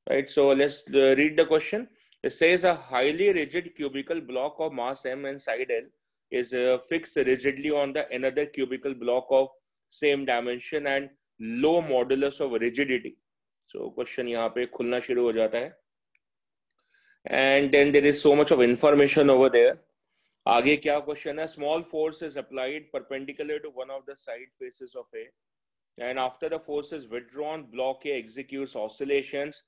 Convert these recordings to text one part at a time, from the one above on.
right? So let's read the question. It says a highly rigid cubical block of mass m and side L is fixed rigidly on the another cubical block of same dimension and low modulus of rigidity. So question यहाँ पे खुलना शुरू हो जाता है, and then there is so much of information over there. आगे क्या question है? Small force is applied perpendicular to one of the side faces of A, and after the force is withdrawn, block A executes oscillations,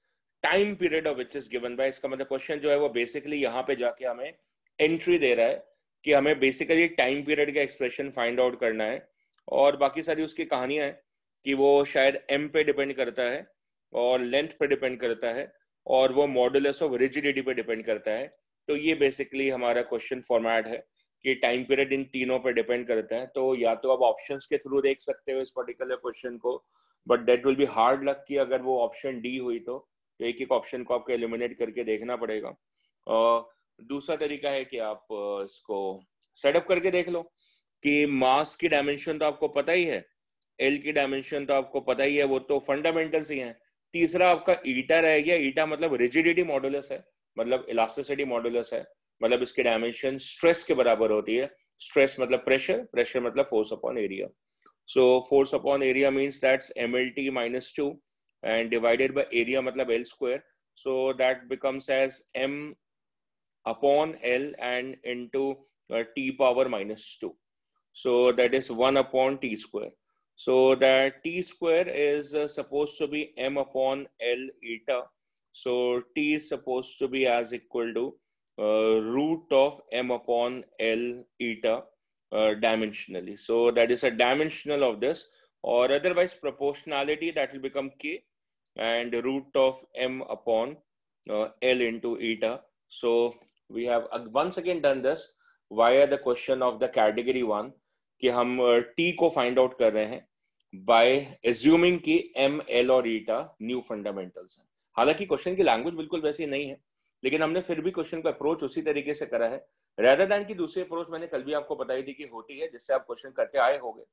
time period of which is given by. इसका मतलब question जो है वो basically यहाँ पे जाके हमें entry दे रहा है कि हमें बेसिकली टाइम पीरियड का एक्सप्रेशन फाइंड आउट करना है, और बाकी सारी उसकी कहानियां हैं कि वो शायद m पे डिपेंड करता है और लेंथ पे डिपेंड करता है और वो मॉडुलस ऑफ रिजिडिटी पे डिपेंड करता है. तो ये बेसिकली हमारा क्वेश्चन फॉर्मेट है कि टाइम पीरियड इन तीनों पे डिपेंड करता है. तो या तो आप ऑप्शंस के थ्रू देख सकते हो इस पर्टिकुलर क्वेश्चन को, but that will B hard luck कि अगर वो ऑप्शन डी हुई तो एक एक ऑप्शन को आपको एलिमिनेट करके देखना पड़ेगा. दूसरा तरीका है कि आप इसको सेटअप करके देख लो कि मास की डायमेंशन तो आपको पता ही है, एल की डायमेंशन तो आपको पता ही है, वो तो फंडामेंटल्स ही हैं. तीसरा आपका ईटा रह गया. ईटा मतलब रिजिडिटी मॉडुलस है, मतलब इलास्टिसिटी मॉडुलस है, मतलब इसकी डायमेंशन स्ट्रेस के बराबर होती है. स्ट्रेस मतलब प्रेशर, प्रेशर मतलब force upon area. So force upon area means that's mlt minus 2 and divided by area मतलब L square. So that becomes as m upon L and into t power minus 2. So that is 1 upon t square. So that t square is supposed to be m upon L eta. So t is supposed to be as equal to root of m upon L eta dimensionally. So that is a dimensional of this, or otherwise proportionality, that will become k and root of m upon L into eta. So we have once again done this via the question of the category 1 कि हम t को find out कर रहे हैं bye assuming कि m, l और ईटा new fundamentals हैं. हालांकि क्वेश्चन की लैंग्वेज बिल्कुल वैसी नहीं है, लेकिन हमने फिर भी क्वेश्चन का अप्रोच उसी तरीके से करा है, रेदर दैन की दूसरी अप्रोच मैंने कल भी आपको बताई थी कि होती है जिससे आप क्वेश्चन करते आए होंगे,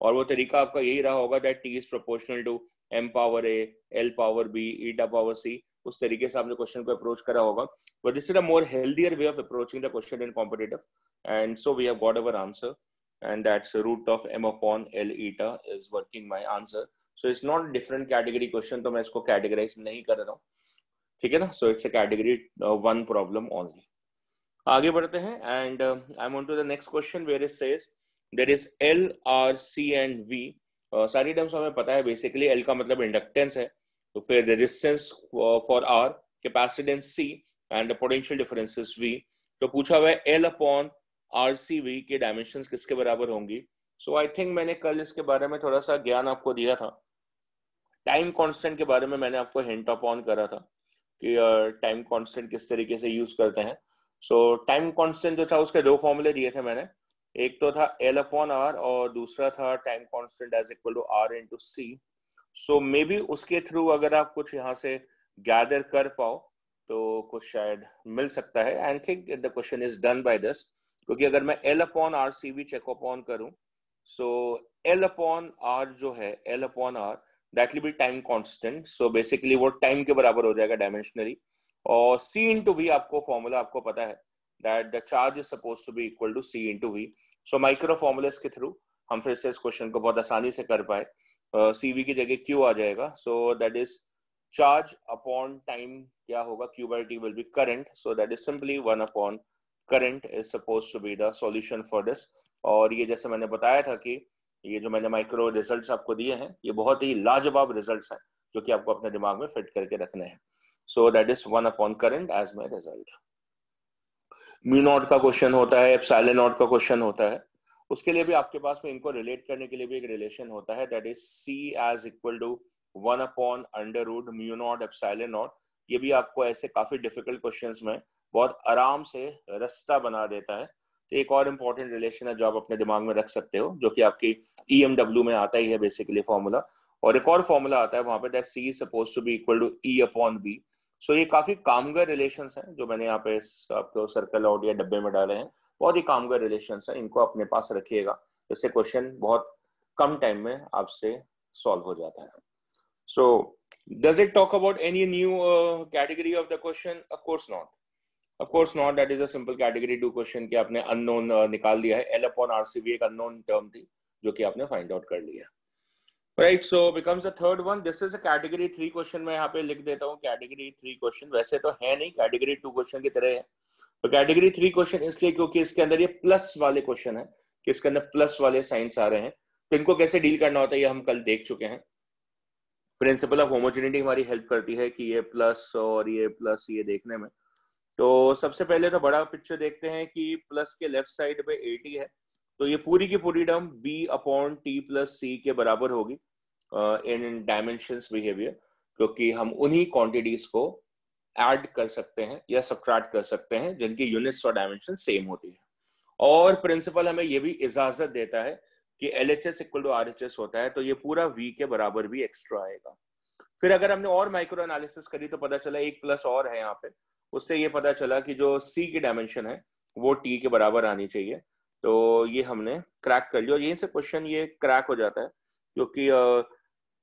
और वो तरीका आपका यही रहा होगा that t is proportional to m power a, l power b, eta power c. उस तरीके से आपने क्वेश्चन को अप्रोच करा होगा, but this is a more healthier way of approaching the question in competitive, and so we have got our answer, and that's root of m upon L eta is working my answer. So it's not different category question, तो मैं इसको categorize नहीं कर रहा हूँ, ठीक है ना. So it's a category 1 problem only. आगे बढ़ते हैं, and I'm on to the next question where it says there is L, R, C and V. सारी टर्म्स हमें पता है. बेसिकली L का मतलब इंडक्टेंस है, तो फिर resistance for R, capacitance C and the potential difference is V. तो पूछा हुआ है L अपॉन RCV के डायमेंशंस किसके बराबर होंगी. सो आई थिंक मैंने कल इसके बारे में थोड़ा सा ज्ञान आपको दिया था. टाइम कांस्टेंट के बारे में मैंने आपको हिंट अप ऑन करा था कि टाइम कांस्टेंट किस तरीके से यूज करते हैं. सो टाइम कांस्टेंट जो था उसके दो फॉर्मूले दिए थे मैंने. एक तो था L अपॉन R और दूसरा था time constant as equal to R into C. So maybe उसके थ्रू अगर आप कुछ यहाँ से गैदर कर पाओ तो कुछ शायद मिल सकता है. आई think the question is done by this, क्योंकि अगर मैं L अपॉन आर सी भी चेक अपॉन करूं, सो L अपॉन आर जो है, L upon R that will be time constant. So basically वो टाइम के बराबर हो जाएगा डायमेंशनली. और C इंटू वी आपको फॉर्मूला आपको पता है that the charge is suppose to be equal to C into V. So micro formulas के थ्रू हम फिर से इस क्वेश्चन को बहुत आसानी से कर पाए. CV की जगह Q आ जाएगा. So that is charge upon time क्या होगा, Q by T will be current. So that is simply 1 upon current is suppose to be the solution for this. और ये जैसे मैंने बताया था कि ये जो मैंने माइक्रो रिजल्ट्स आपको दिए हैं ये बहुत ही लाजवाब रिजल्ट्स हैं जो कि आपको अपने दिमाग में फिट करके रखने हैं. So that is 1 upon current as my result. Mu naught का क्वेश्चन होता है, एप्सिलॉन नॉट का क्वेश्चन होता है, उसके लिए भी आपके पास में इनको रिलेट करने के लिए भी एक रिलेशन होता है that is C as equal to 1 upon under root mu naught epsilon naught. ये भी आपको ऐसे काफी डिफिकल्ट क्वेश्चंस में बहुत आराम से रास्ता बना देता है. तो एक और इम्पोर्टेंट रिलेशन है जो आप अपने दिमाग में रख सकते हो, जो कि आपकी EMW में आता ही है बेसिकली फॉर्मूला. और एक और फॉर्मूला आता है वहां पे that C is suppose to be equal to E upon B. So ये काफी कामगर रिलेशंस हैं जो मैंने यहाँ पे आपको सर्कल आउट या डब्बे में डाले हैं. बहुत ही कामगर रिलेशंस हैं, इनको अपने पास रखिएगा, इससे क्वेश्चन बहुत कम टाइम में आपसे सॉल्व हो जाता है. सो Does it talk about any new category of the question? Of course not. Of course not. That is a simple category 2 question कि आपने unknown निकाल दिया है. L upon RC भी एक unknown term थी जो कि आपने find out कर लिया. Right, so becomes the third one. This is a category 3 question. मैं यहाँ पे लिख देता हूँ category 3 question. वैसे तो है नहीं, category 2 question की तरह है. तो category 3 question इसलिए क्योंकि इसके अंदर ये plus वाले question है कि इसके अंदर plus वाले signs आ रहे हैं. तो इनको कैसे डील करना होता है ये हम कल देख चुके हैं. प्रिंसिपल ऑफ होमोजेनिटी हमारी हेल्प करती है कि ये प्लस और ये प्लस ये देखने में. तो सबसे पहले तो बड़ा पिक्चर देखते हैं कि प्लस के लेफ्ट साइड पे 80 है, तो ये पूरी की पूरी term b upon T plus C के बराबर होगी इन डायमेंशंस बिहेवियर, क्योंकि हम उन्हीं क्वांटिटीज को ऐड कर सकते हैं या सब्ट्रैक्ट कर सकते हैं जिनकी यूनिट्स और डायमेंशन सेम होती है. और प्रिंसिपल हमें ये भी इजाजत देता है कि LHS इक्वल टू RHS होता है, तो ये पूरा v के बराबर भी एक्स्ट्रा आएगा. फिर अगर हमने और माइक्रो एनालिसिस करी तो पता चला एक प्लस और है यहाँ पे, उससे ये पता चला कि जो c की डायमेंशन है वो t के बराबर आनी चाहिए. तो ये हमने क्रैक कर लिया और यहीं से क्वेश्चन ये क्रैक हो जाता है क्योंकि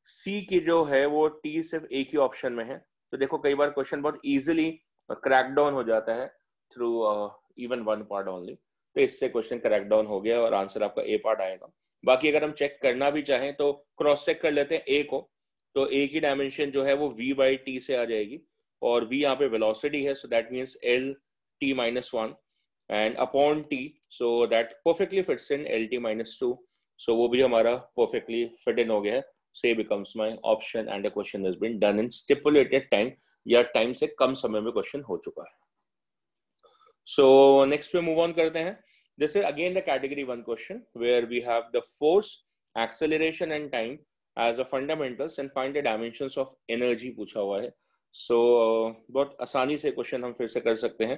c की जो है वो t सिर्फ एक ही ऑप्शन में है. तो देखो कई बार क्वेश्चन बहुत इजीली क्रैक डाउन हो जाता है through even one part only. तो इससे क्वेश्चन क्रैक डाउन हो गया और आंसर आपका ए पार्ट आएगा. बाकी अगर हम चेक करना भी चाहें तो क्रॉस चेक कर लेते हैं ए को. तो ए की डायमेंशन जो है वो v बाई टी से आ जाएगी और v यहाँ पे वेलोसिटी है, so that means l t minus 1 and upon t, so that perfectly fits in l t minus 2. सो वो भी हमारा परफेक्टली फिट इन हो गया है. C becomes my option and the question has been done in stipulated time, या time से कम समय में क्वेश्चन हो चुका है. सो नेक्स्ट पे मूव ऑन करते हैं. This is again the category 1 question where we have the force, acceleration and time as a fundamentals and find the dimensions of energy पूछा हुआ है. So बहुत आसानी से क्वेश्चन हम फिर से कर सकते हैं.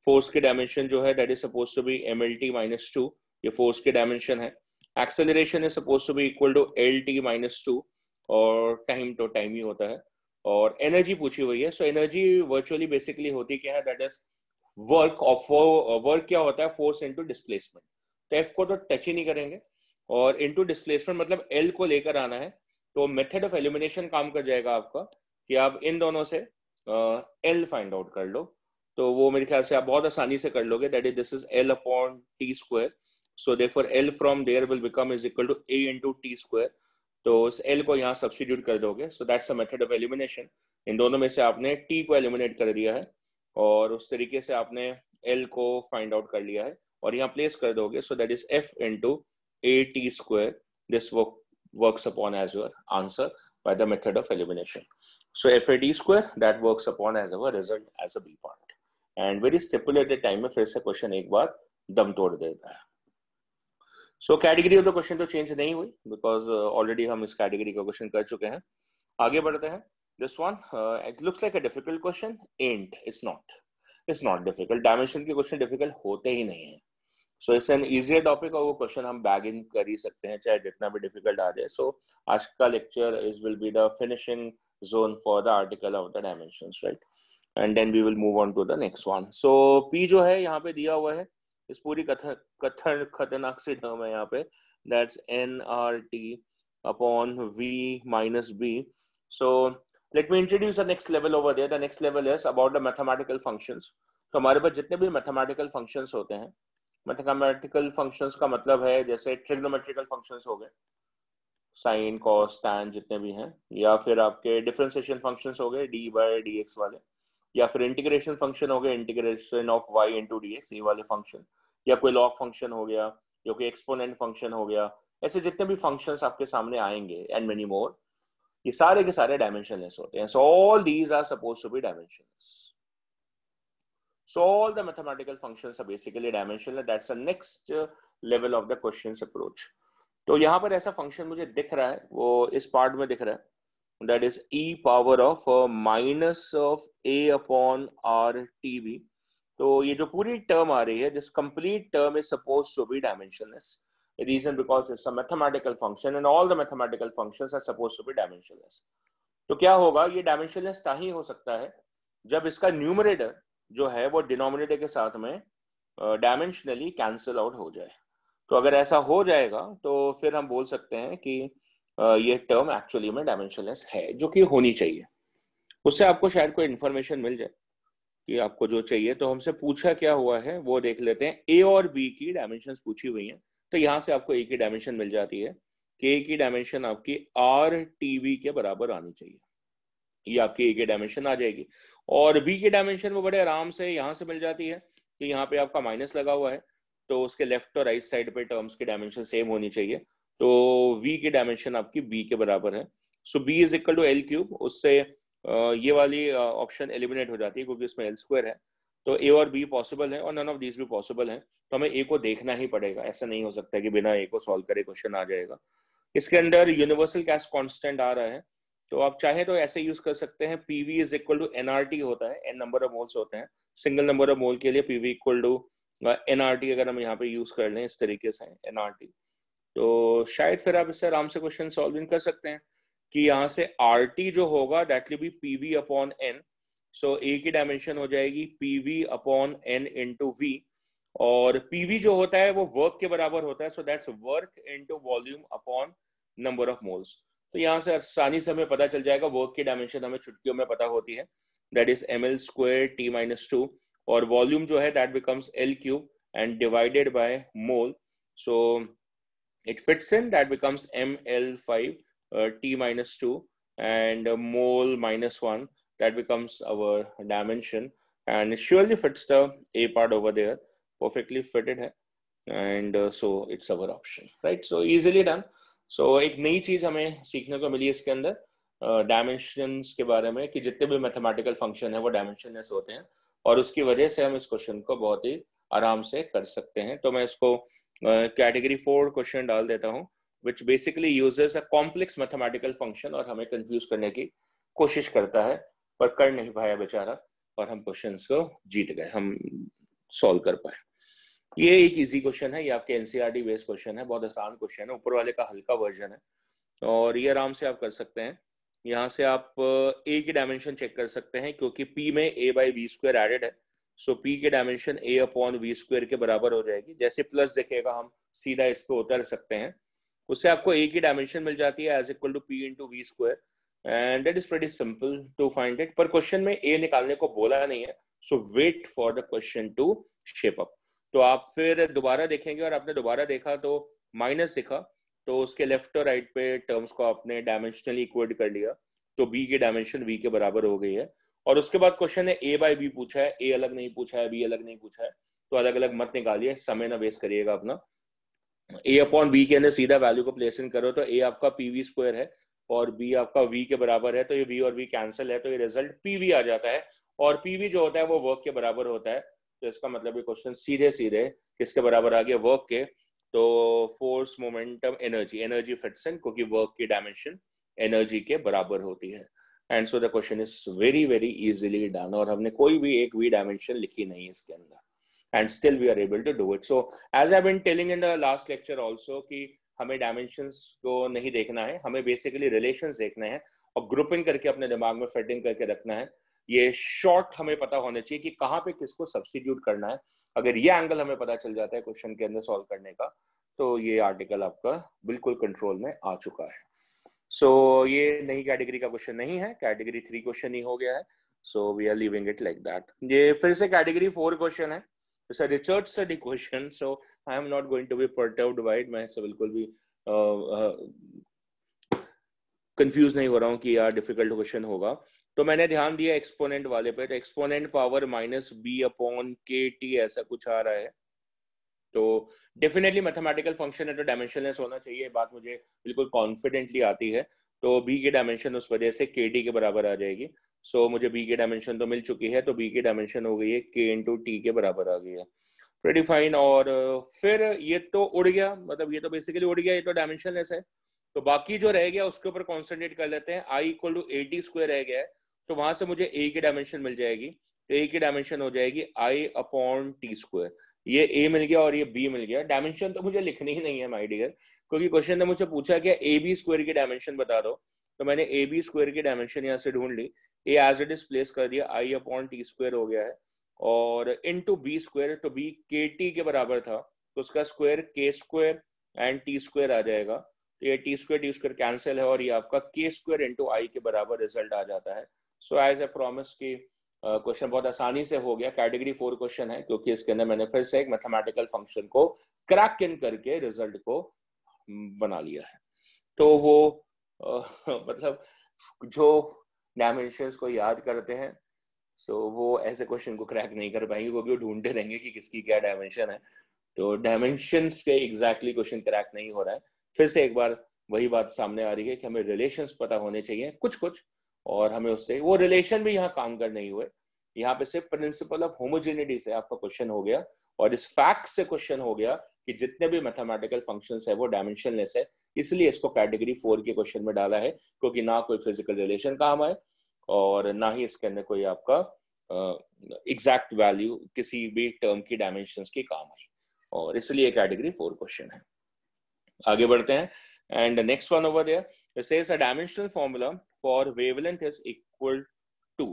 फोर्स के डायमेंशन जो है that is supposed to be mlt minus 2, ये फोर्स के डायमेंशन है. Acceleration is supposed to be equal to lt minus 2 और टाइम तो टाइम ही होता है. और एनर्जी पूछी हुई है. सो एनर्जी वर्चुअली बेसिकली होती क्या है, that is work of work क्या होता है, फोर्स इनटू डिस्प्लेसमेंट. तो एफ को तो टच ही नहीं करेंगे और इनटू डिस्प्लेसमेंट मतलब एल को लेकर आना है. तो मेथड ऑफ एलिमिनेशन काम कर जाएगा आपका कि आप इन दोनों से एल फाइंड आउट कर लो. तो वो मेरे ख्याल से आप बहुत आसानी से कर लोगे. That is this is l upon T square. So therefore l from there will become is equal to a into t square. तो इस एल को यहाँ सब्स्टिट्यूट कर दोगे. So that's a method of elimination. इन दोनों में से आपने टी को एलिमिनेट कर दिया है और उस तरीके से आपने L को फाइंड आउट कर लिया है और यहाँ प्लेस कर दोगे. सो that is F into AT square. This works upon as your answer by the method of elimination. So FAT square that works upon as our result as a B part. And very stipulated time में फिर से question एक बार दम तोड़ देता है. So category of the question तो change नहीं हुई because already हम इस category का क्वेश्चन कर चुके हैं. आगे बढ़ते हैं. This one, it looks like a difficult question. Ain't. It's not. It's not difficult. Dimension के क्वेश्चन difficult होते ही नहीं हैं. So it's an easier topic और वो क्वेश्चन हम बैग इन कर ही सकते हैं चाहे जितना भी difficult आ जाए. So आज का lecture will be the finishing zone for the article of the dimensions, right? And then we will move on to the next one. So P जो है यहाँ पे दिया हुआ है. इस पूरी खतरनाक सी टर्म है यहाँ पे. That's nRT upon V minus B. So let me introduce the next level over there. The next level is about the mathematical functions. तो हमारे पास जितने भी mathematical functions होते हैं, mathematical functions का मतलब है जैसे trigonometrical functions हो गए, sin, cos, tan जितने भी हैं, या फिर आपके differentiation functions हो गए d by dx वाले, या फिर integration function हो गए, integration of y into dx ये वाले function, या कोई log function हो गया, या कोई exponent function हो गया. ऐसे जितने भी functions आपके सामने आएंगे and many more, ये सारे के सारे डायमेंशनलेस होते हैं. So all these are supposed to be dimensionless. So all the mathematical functions are basically dimensionless. That's the next level of the questions approach. तो यहाँ पर ऐसा फंक्शन मुझे दिख रहा है, वो इस पार्ट में दिख रहा है. That is e power of minus of a upon r t b. तो ये जो पूरी टर्म आ रही है, this complete term is supposed to be dimensionless. Reason because it's a mathematical function and all the mathematical functions are supposed to be dimensionless. तो क्या होगा, ये dimensionless ही हो सकता है जब इसका numerator जो है वो denominator के साथ में dimensionally cancel out हो जाए. तो अगर ऐसा हो जाएगा तो फिर हम बोल सकते हैं कि ये टर्म एक्चुअली में डायमेंशनलेस है, जो कि होनी चाहिए। उससे आपको शायद कोई इन्फॉर्मेशन मिल जाए कि आपको जो चाहिए। तो हमसे पूछा क्या हुआ है वो देख लेते हैं। ए और बी की डायमेंशंस पूछी हुई हैं, तो यहाँ से आपको ए की डायमेंशन मिल जाती है कि ए की डायमेंशन आपकी आर टीवी के बराबर आनी चाहिए। ये आपकी ए की डायमेंशन आ जाएगी। और बी की डायमेंशन वो बड़े आराम से यहाँ से मिल जाती है कि यहाँ पे आपका माइनस लगा हुआ है, तो उसके लेफ्ट और राइट साइड पे टर्म्स की डायमेंशन सेम होनी चाहिए। तो वी की डायमेंशन आपकी बी के बराबर है। So B is equal to L cube. उससे ये वाली ऑप्शन एलिमिनेट हो जाती है क्योंकि इसमें एल स्क्वायर है। तो ए और बी पॉसिबल है और नन ऑफ दीज भी पॉसिबल है, तो हमें ए को देखना ही पड़ेगा। ऐसा नहीं हो सकता कि बिना ए को सॉल्व करे क्वेश्चन आ जाएगा। इसके अंदर यूनिवर्सल कैश कांस्टेंट आ रहा है, तो आप चाहें तो ऐसे यूज कर सकते हैं। PV is equal to NRT होता है, एन नंबर ऑफ मोल्स होते हैं। सिंगल नंबर ऑफ मोल के लिए पीवी इक्वल टू एनआरटी, अगर हम यहाँ पे यूज कर लें इस तरीके से एनआरटी, तो शायद फिर आप इससे आराम से क्वेश्चन सॉल्व कर सकते हैं कि यहाँ से आर टी जो होगा that will be PV upon N. So A की डायमेंशन हो जाएगी PV upon N into V, और पीवी जो होता है वो वर्क के बराबर होता है, so that's work into volume upon number of moles. तो यहाँ से आसानी से हमें पता चल जाएगा। वर्क की डायमेंशन हमें चुटकियों में पता होती है, that is ml square t minus 2, और वॉल्यूम जो है that becomes l cube and divided by mole. So it fits in, that becomes ml5 t minus 2, and mole minus 1, that becomes our dimension, and it surely fits the a part over there, perfectly fitted है, and so it's our option, right? So easily done. So एक नई चीज हमें सीखने को मिली इसके अंदर dimensions के बारे में, कि जितने भी मैथमेटिकल फंक्शन है वो डायमेंशनलेस होते हैं, और उसकी वजह से हम इस क्वेश्चन को बहुत ही आराम से कर सकते हैं। तो मैं इसको कैटेगरी 4 क्वेश्चन डाल देता हूँ, which basically uses a complex mathematical function, और हमें कंफ्यूज करने की कोशिश करता है पर कर नहीं पाया बेचारा, और हम क्वेश्चन को जीत गए, हम सॉल्व कर पाए। ये एक इजी क्वेश्चन है, ये आपके एनसीईआरटी बेस्ड क्वेश्चन है, बहुत आसान क्वेश्चन है, ऊपर वाले का हल्का वर्जन है, और ये आराम से आप कर सकते हैं। यहाँ से आप ए की डायमेंशन चेक कर सकते हैं, क्योंकि पी में A by V square added है, सो पी की dimension A upon V square के बराबर हो जाएगी। जैसे प्लस दिखेगा हम सीधा इस पे उतर सकते हैं, उससे आपको ए की डायमेंशन मिल जाती है as equal to P into V square, and that is pretty simple to find it. पर क्वेश्चन में ए निकालने को बोला नहीं है, so wait for the question to shape up. तो आप फिर दोबारा देखेंगे, और आपने दोबारा देखा तो माइनस दिखा, तो उसके लेफ्ट और राइट पे टर्म्स को आपने डायमेंशनली इक्वेट कर लिया, तो बी की डायमेंशन वी के बराबर हो गई है। और उसके बाद क्वेश्चन है ए बाई बी पूछा है, ए अलग नहीं पूछा है, बी अलग नहीं पूछा है, तो अलग अलग मत निकालिए, समय ना वेस्ट करिएगा अपना। ए अपॉन बी के अंदर सीधा वैल्यू को प्लेस इन करो, तो ए आपका पीवी स्क्वायर है और बी आपका वी के बराबर है, तो ये वी और वी कैंसिल है, तो ये रिजल्ट पीवी आ जाता है, और पीवी जो होता है वो वर्क के बराबर होता है। तो इसका मतलब ये क्वेश्चन सीधे सीधे किसके बराबर आ गया, वर्क के। तो force momentum energy, energy fits इन, क्योंकि वर्क की डायमेंशन एनर्जी के बराबर होती है। And so the question is very very easily done, और हमने कोई भी एक वी डायमेंशन लिखी नहीं है इसके अंदर, and still we are able to do it. So as I've been telling in the last lecture also कि हमें dimensions को नहीं देखना है, हमें basically relations देखना है, और grouping करके अपने दिमाग में फिटिंग करके रखना है। ये शॉर्ट हमें पता होना चाहिए कि कहाँ पे किसको सब्स्टिट्यूट करना है। अगर ये एंगल हमें पता चल जाता है क्वेश्चन के अंदर सॉल्व करने का, तो ये आर्टिकल आपका बिल्कुल कंट्रोल में आ चुका है। सो ये नई कैटेगरी का क्वेश्चन नहीं है, कैटेगरी 3 क्वेश्चन ही हो गया है, so we are leaving it like that. ये फिर से कैटेगरी 4 क्वेश्चन है, it's a research study question, so I am not going to be perturbed by it. मैं इससे बिल्कुल भी कंफ्यूज नहीं हो रहा हूँ कि यार डिफिकल्ट क्वेश्चन होगा। तो मैंने ध्यान दिया एक्सपोनेंट वाले पे, तो exponent power minus B upon K T ऐसा कुछ आ रहा है, तो डेफिनेटली मैथमेटिकल फंक्शन है तो डायमेंशनलेस होना चाहिए, बात मुझे बिल्कुल कॉन्फिडेंटली आती है। तो बी की डायमेंशन उस वजह से के डी के बराबर आ जाएगी। सो मुझे बी की डायमेंशन तो मिल चुकी है, तो बी की डायमेंशन हो गई है के इंटू टी के बराबर आ गई है, प्रीटी फाइन। और फिर ये तो उड़ गया, मतलब ये तो बेसिकली उड़ गया, ये तो डायमेंशनलेस है। तो बाकी जो रह गया उसके ऊपर कॉन्सेंट्रेट कर लेते हैं। I equal to A T square रह गया है, तो वहां से मुझे ए की डायमेंशन मिल जाएगी, तो ए की डायमेंशन हो जाएगी आई अपॉन टी स्क्वायर। ये ए मिल गया और ये बी मिल गया। डायमेंशन तो मुझे लिखनी ही नहीं है माय डियर, क्योंकि क्वेश्चन ने मुझसे पूछा कि ए बी स्क्वायर की डायमेंशन बता दो, तो मैंने ए बी स्क्वायर की डायमेंशन यहाँ से ढूंढ ली, ए एज इट इज प्लेस कर दिया, आई अपॉन टी स्क्वायर हो गया है, और इनटू बी स्क्वायर, तो बी के टी के बराबर था, तो उसका स्क्वायर के स्क्वायर एंड टी स्क्वायर आ जाएगा, तो ये टी स्क्वायर कैंसिल है और ये आपका के स्क्वायर इंटू आई के बराबर रिजल्ट आ जाता है। सो एज ए प्रॉमिस की क्वेश्चन बहुत आसानी से हो गया, कैटेगरी 4 क्वेश्चन है, क्योंकि इसके अंदर मैंने फिर से एक मैथमेटिकल फंक्शन को क्रैक इन करके रिजल्ट को बना लिया है। तो वो मतलब जो डायमेंशंस को याद करते हैं सो वो ऐसे क्वेश्चन को क्रैक नहीं कर पाएंगे, क्योंकि वो ढूंढते रहेंगे कि किसकी क्या डायमेंशन है। तो डायमेंशंस के एग्जैक्टली क्वेश्चन क्रैक नहीं हो रहा है। फिर से एक बार वही बात सामने आ रही है कि हमें रिलेशंस पता होने चाहिए कुछ कुछ, और हमें उससे वो रिलेशन भी यहाँ काम कर नहीं हुए। यहाँ पे सिर्फ प्रिंसिपल ऑफ होमोजेनिटी से आपका क्वेश्चन हो गया, और इस फैक्ट से क्वेश्चन हो गया कि जितने भी मैथमेटिकल फंक्शंस है वो डायमेंशनलेस है, इसलिए इसको कैटेगरी 4 के क्वेश्चन में डाला है, क्योंकि ना कोई फिजिकल रिलेशन काम आए और ना ही इसके अंदर कोई आपका एग्जैक्ट वैल्यू किसी भी टर्म की डायमेंशंस की काम आई, और इसलिए कैटेगरी 4 क्वेश्चन है। आगे बढ़ते हैं, and next one over there it says a dimensional formula for wavelength is equal to.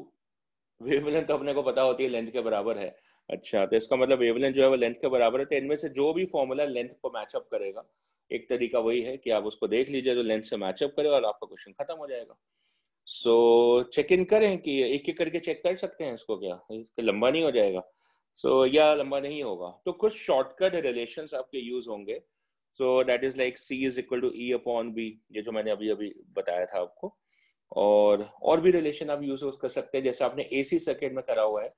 Wavelength तो अपने को पता होती है लेंथ के बराबर है। अच्छा, तो इसका मतलब वेवलेंथ जो है वो लेंथ के बराबर है, तो इनमें से जो भी फॉर्मूला लेंथ को मैचअप करेगा, एक तरीका वही है कि आप उसको देख लीजिए जो लेंथ से मैचअप करे और आपका क्वेश्चन खत्म हो जाएगा। सो चेक इन करें कि एक एक करके चेक कर सकते हैं इसको, क्या लंबा नहीं हो जाएगा? सो या लंबा नहीं होगा, तो कुछ शॉर्टकट रिलेशंस आपके यूज होंगे। So that is like C is equal to E upon B, ये जो मैंने अभी अभी बताया था आपको। और भी रिलेशन आप यूज कर सकते हैं, जैसे आपने AC सर्किट में करा हुआ है,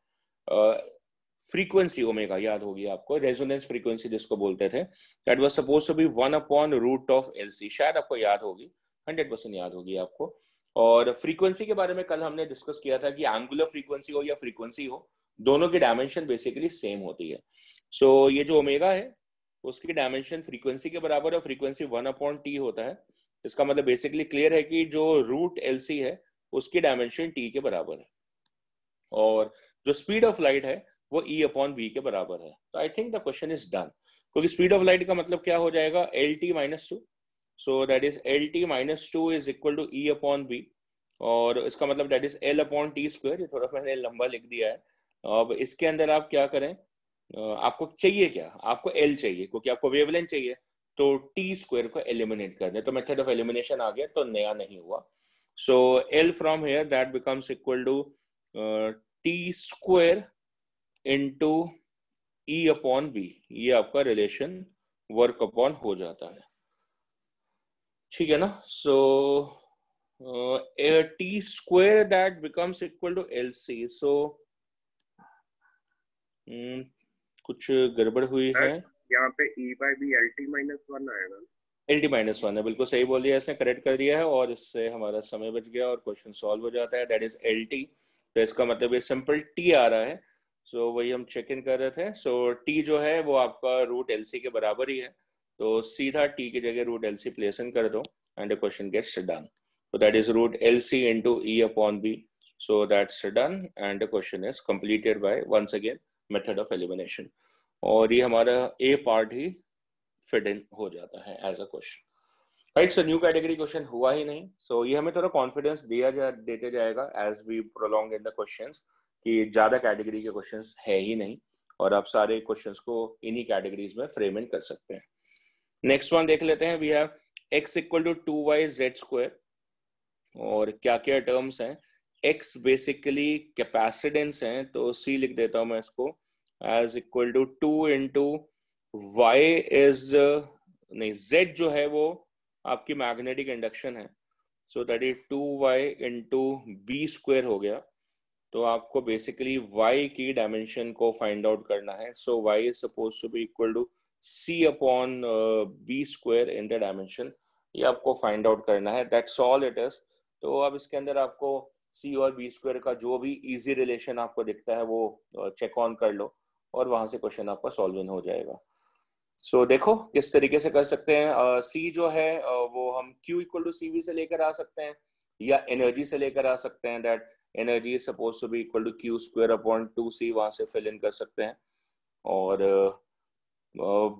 फ्रीक्वेंसी ओमेगा याद होगी आपको, रेजोनेंस फ्रीक्वेंसी जिसको बोलते थे, that was suppose to be 1 upon root of LC, शायद आपको याद होगी, 100% याद होगी आपको। और फ्रीक्वेंसी के बारे में कल हमने डिस्कस किया था कि एंगुलर फ्रीक्वेंसी हो या फ्रीक्वेंसी हो, दोनों की डायमेंशन बेसिकली सेम होती है। सो ये जो ओमेगा है उसकी डायमेंशन फ्रीक्वेंसी के बराबर है, फ्रीक्वेंसी 1 अपॉन टी होता है। इसका मतलब बेसिकली क्लियर है कि जो रूट LC है उसकी डायमेंशन टी के बराबर है, और जो स्पीड ऑफ लाइट है वो E अपॉन बी के बराबर है। तो I think the question is done, क्योंकि स्पीड ऑफ लाइट का मतलब क्या हो जाएगा, LT minus 2। So that is LT minus 2 is equal to E upon B, और इसका मतलब that is L upon T square. ये थोड़ा मैंने लंबा लिख दिया है। अब इसके अंदर आप क्या करें, आपको चाहिए क्या, आपको L चाहिए, क्योंकि आपको वेवलेंथ चाहिए, तो टी स्क्वायर को एलिमिनेट कर दें। तो मेथड ऑफ एलिमिनेशन आ गया, तो नया नहीं हुआ। So L from here that becomes equal to T square into E upon B, ये आपका रिलेशन वर्क अपॉन हो जाता है, ठीक है ना। So T square that becomes equal to LC। सो कुछ गड़बड़ हुई है यहाँ पे E by B LT minus 1 आएगा। LT माइनस 1 है, बिल्कुल सही बोल दिया, इसने करेक्ट कर दिया है, और इससे हमारा समय बच गया और क्वेश्चन सॉल्व हो जाता है। दैट इज LT, तो इसका मतलब ये सिंपल T आ रहा है। सो वही हम चेक इन कर रहे थे। सो T जो है वो आपका रूट LC के बराबर ही है, तो सीधा T की जगह रूट LC प्लेस इन कर दो and the question gets done. So that is root LC into E upon B. So that's done and the question is completed by once again method of elimination. और ये हमारा A part ही fit in हो जाता है as a question, right. So new category question हुआ ही नहीं। सो ये हमें थोड़ा कॉन्फिडेंस देते जाएगा as we prolong in the questions, कि ज्यादा कैटेगरी के क्वेश्चंस है ही नहीं, और आप सारे क्वेश्चंस को इन्हीं कैटेगरीज में फ्रेम इन कर सकते हैं। नेक्स्ट वन देख लेते हैं। We have x equal to 2yz square, और क्या क्या टर्म्स हैं। x बेसिकली कैपेसिटेंस हैं, तो C लिख देता हूं मैं इसको as equal to 2 into y is नहीं, z जो है वो आपकी मैग्नेटिक इंडक्शन है, so that is 2y into B square हो गया। तो आपको बेसिकली y की डायमेंशन को फाइंड आउट करना है। So y is suppose to be equal to c upon B square in the dimension, ये आपको फाइंड आउट करना है। That's all it is. तो अब इसके अंदर आपको c और b स्क्वायर का जो भी इजी रिलेशन आपको दिखता है वो चेक ऑन कर लो, और वहां से क्वेश्चन आपका सॉल्व इन हो जाएगा। सो देखो किस तरीके से कर सकते हैं। c जो है वो हम q इक्वल टू CV से लेकर आ सकते हैं, या एनर्जी से लेकर आ सकते हैं। That energy is suppose to be equal to q square upon 2c, वहां से फिल इन कर सकते हैं। और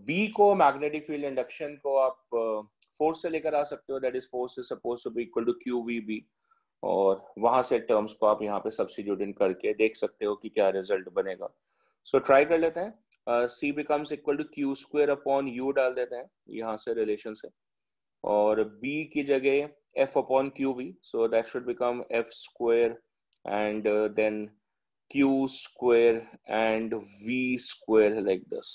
B को मैग्नेटिक फील्ड इंडक्शन को आप फोर्स से लेकर आ सकते हो, that is force is suppose to be equal to QVB, और वहां से टर्म्स को आप यहाँ पे सब्स्टिट्यूट इन करके देख सकते हो कि क्या रिजल्ट बनेगा। सो ट्राई कर लेते हैं। C becomes equal to Q square upon U डाल देते हैं यहाँ से रिलेशन से, और b की जगह f upon qv, so that should become f square and then q square and v square like this.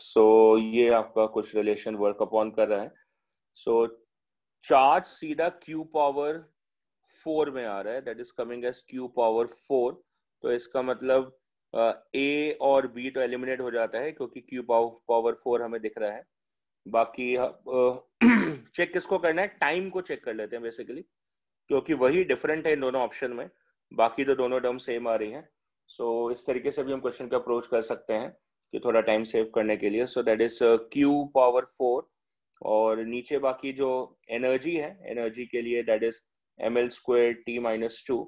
So ये आपका कुछ रिलेशन वर्क अपॉन कर रहा है. So चार्ज सीधा q पावर 4 में आ रहा है, that is coming as q power 4. तो इसका मतलब a और b तो एलिमिनेट हो जाता है क्योंकि q पावर 4 हमें दिख रहा है. बाकी चेक किसको करना है, टाइम को चेक कर लेते हैं बेसिकली, क्योंकि वही डिफरेंट है इन दोनों ऑप्शन में, बाकी तो दोनों टर्म सेम आ रही हैं. सो इस तरीके से भी हम क्वेश्चन को अप्रोच कर सकते हैं कि थोड़ा टाइम सेव करने के लिए. सो दैट इज q पावर 4 और नीचे बाकी जो एनर्जी है, एनर्जी के लिए that is ml square t minus 2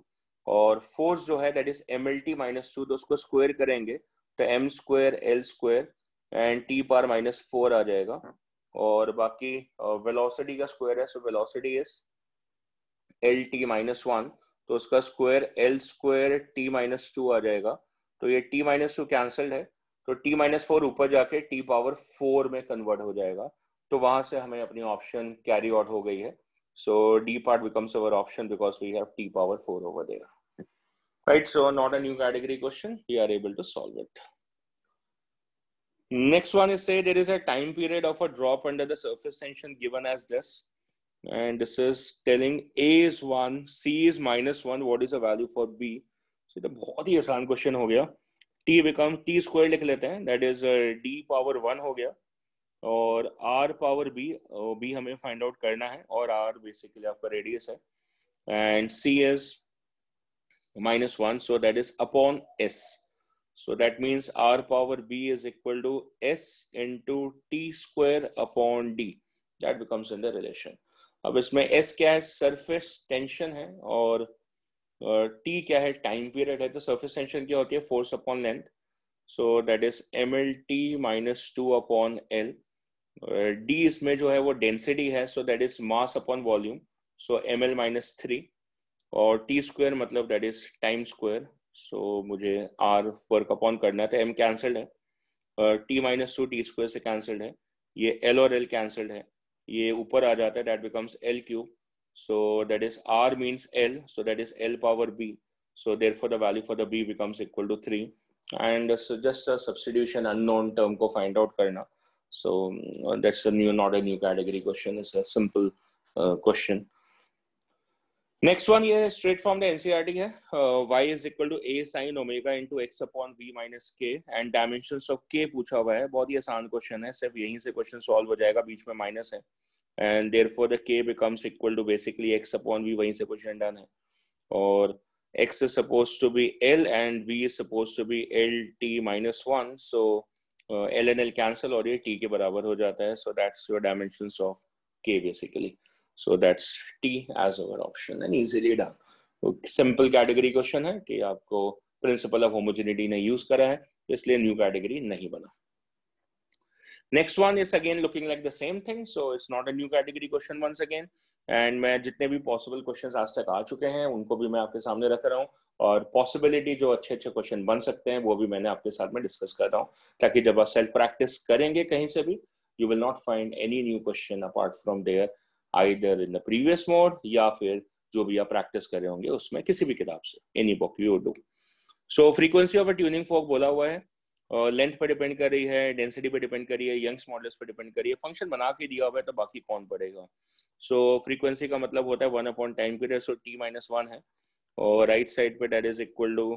और फोर्स जो है दैट इज mlt माइनस 2. तो उसको स्क्वायर करेंगे तो m square l square and t power minus 4 आ जाएगा. और बाकी वेलोसिटी का स्क्वायर है, so velocity is L T minus 1, तो उसका square L square T minus 2 आ जाएगा. तो ये टी माइनस 2 कैंसल्ड है, तो टी माइनस 4 ऊपर जाके टी पावर 4 में कन्वर्ट हो जाएगा. तो वहां से हमें अपनी ऑप्शन कैरी आउट हो गई है. So D part becomes our option because we have T power 4 over there. Right, so not a new category question, we are able to solve it. Next one is say there is a time period of a drop under the surface tension given as this, and this is telling A is 1, C is -1, what is the value for B? So ये तो बहुत ही आसान question हो गया. T become T square लिख लेते हैं, that is D power 1 हो गया और R पावर B हमें फाइंड आउट करना है और R बेसिकली आपका रेडियस है and C is -1, so that is upon S. So that means R power B is equal to S into T square upon D. That becomes in the relation. अब इसमें S क्या है, surface tension है और T क्या है, time period है. तो सरफेस टेंशन क्या होती है, force upon length. So that is MLT minus 2 upon L. D इसमें जो है वो डेंसिटी है, so that is mass upon volume, so ML minus 3. और T स्क्वायर मतलब दैट इज टाइम स्क्वायर. सो मुझे R वर्क अपॉन करना है, तो M कैंसल्ड है, T माइनस 2 T स्क्वायर से कैंसल्ड है, ये L और L कैंसल्ड है, ये ऊपर आ जाता है, that becomes L cube. So that is R means L, so that is L power B. So therefore the value for the B becomes equal to 3. And just a substitution, unknown term को find out करना. So that's not a new category question, it's a simple question. Next one ये straight from the NCERT है. y is equal to a sin omega into x upon v minus k and dimensions of k पूछा हुआ है. बहुत ही आसान question है, सिर्फ यहीं से क्वेश्चन सॉल्व हो जाएगा, बीच में माइनस है and therefore the k becomes equal to basically x upon v. वहीं से क्वेश्चन डन है और x is supposed to be L and v is supposed to be LT minus 1. so L and L cancel और ये t के बराबर हो जाता है. so that's your dimensions of k basically. So that's T as our option and easily done. Simple category question है कि आपको principle of homogeneity ने use करा है, इसलिए new category नहीं बना. Next one is again looking like the same thing, so it's not a new category question once again. And मैं जितने भी possible questions आज तक आ चुके हैं उनको भी मैं आपके सामने रख रहा हूँ और possibility जो अच्छे अच्छे question बन सकते हैं वो भी मैंने आपके साथ में discuss कर रहा हूँ, ताकि जब आप self practice करेंगे कहीं से भी you will not find any new question apart from there either in the previous mode या फिर जो भी आप प्रैक्टिस कर रहे होंगे उसमें किसी भी किताब से, any book you do. So frequency of a tuning fork बोला हुआ है, लेंथ पे डिपेंड कर रही है, डेंसिटी पे डिपेंड कर रही है, यंग्स मॉडुलस पे डिपेंड कर रही है, फंक्शन बना के दिया हुआ है तो बाकी कौन पढ़ेगा. सो फ्रीक्वेंसी का मतलब होता है 1 upon time period, so t minus 1 है और राइट साइड पे that is equal to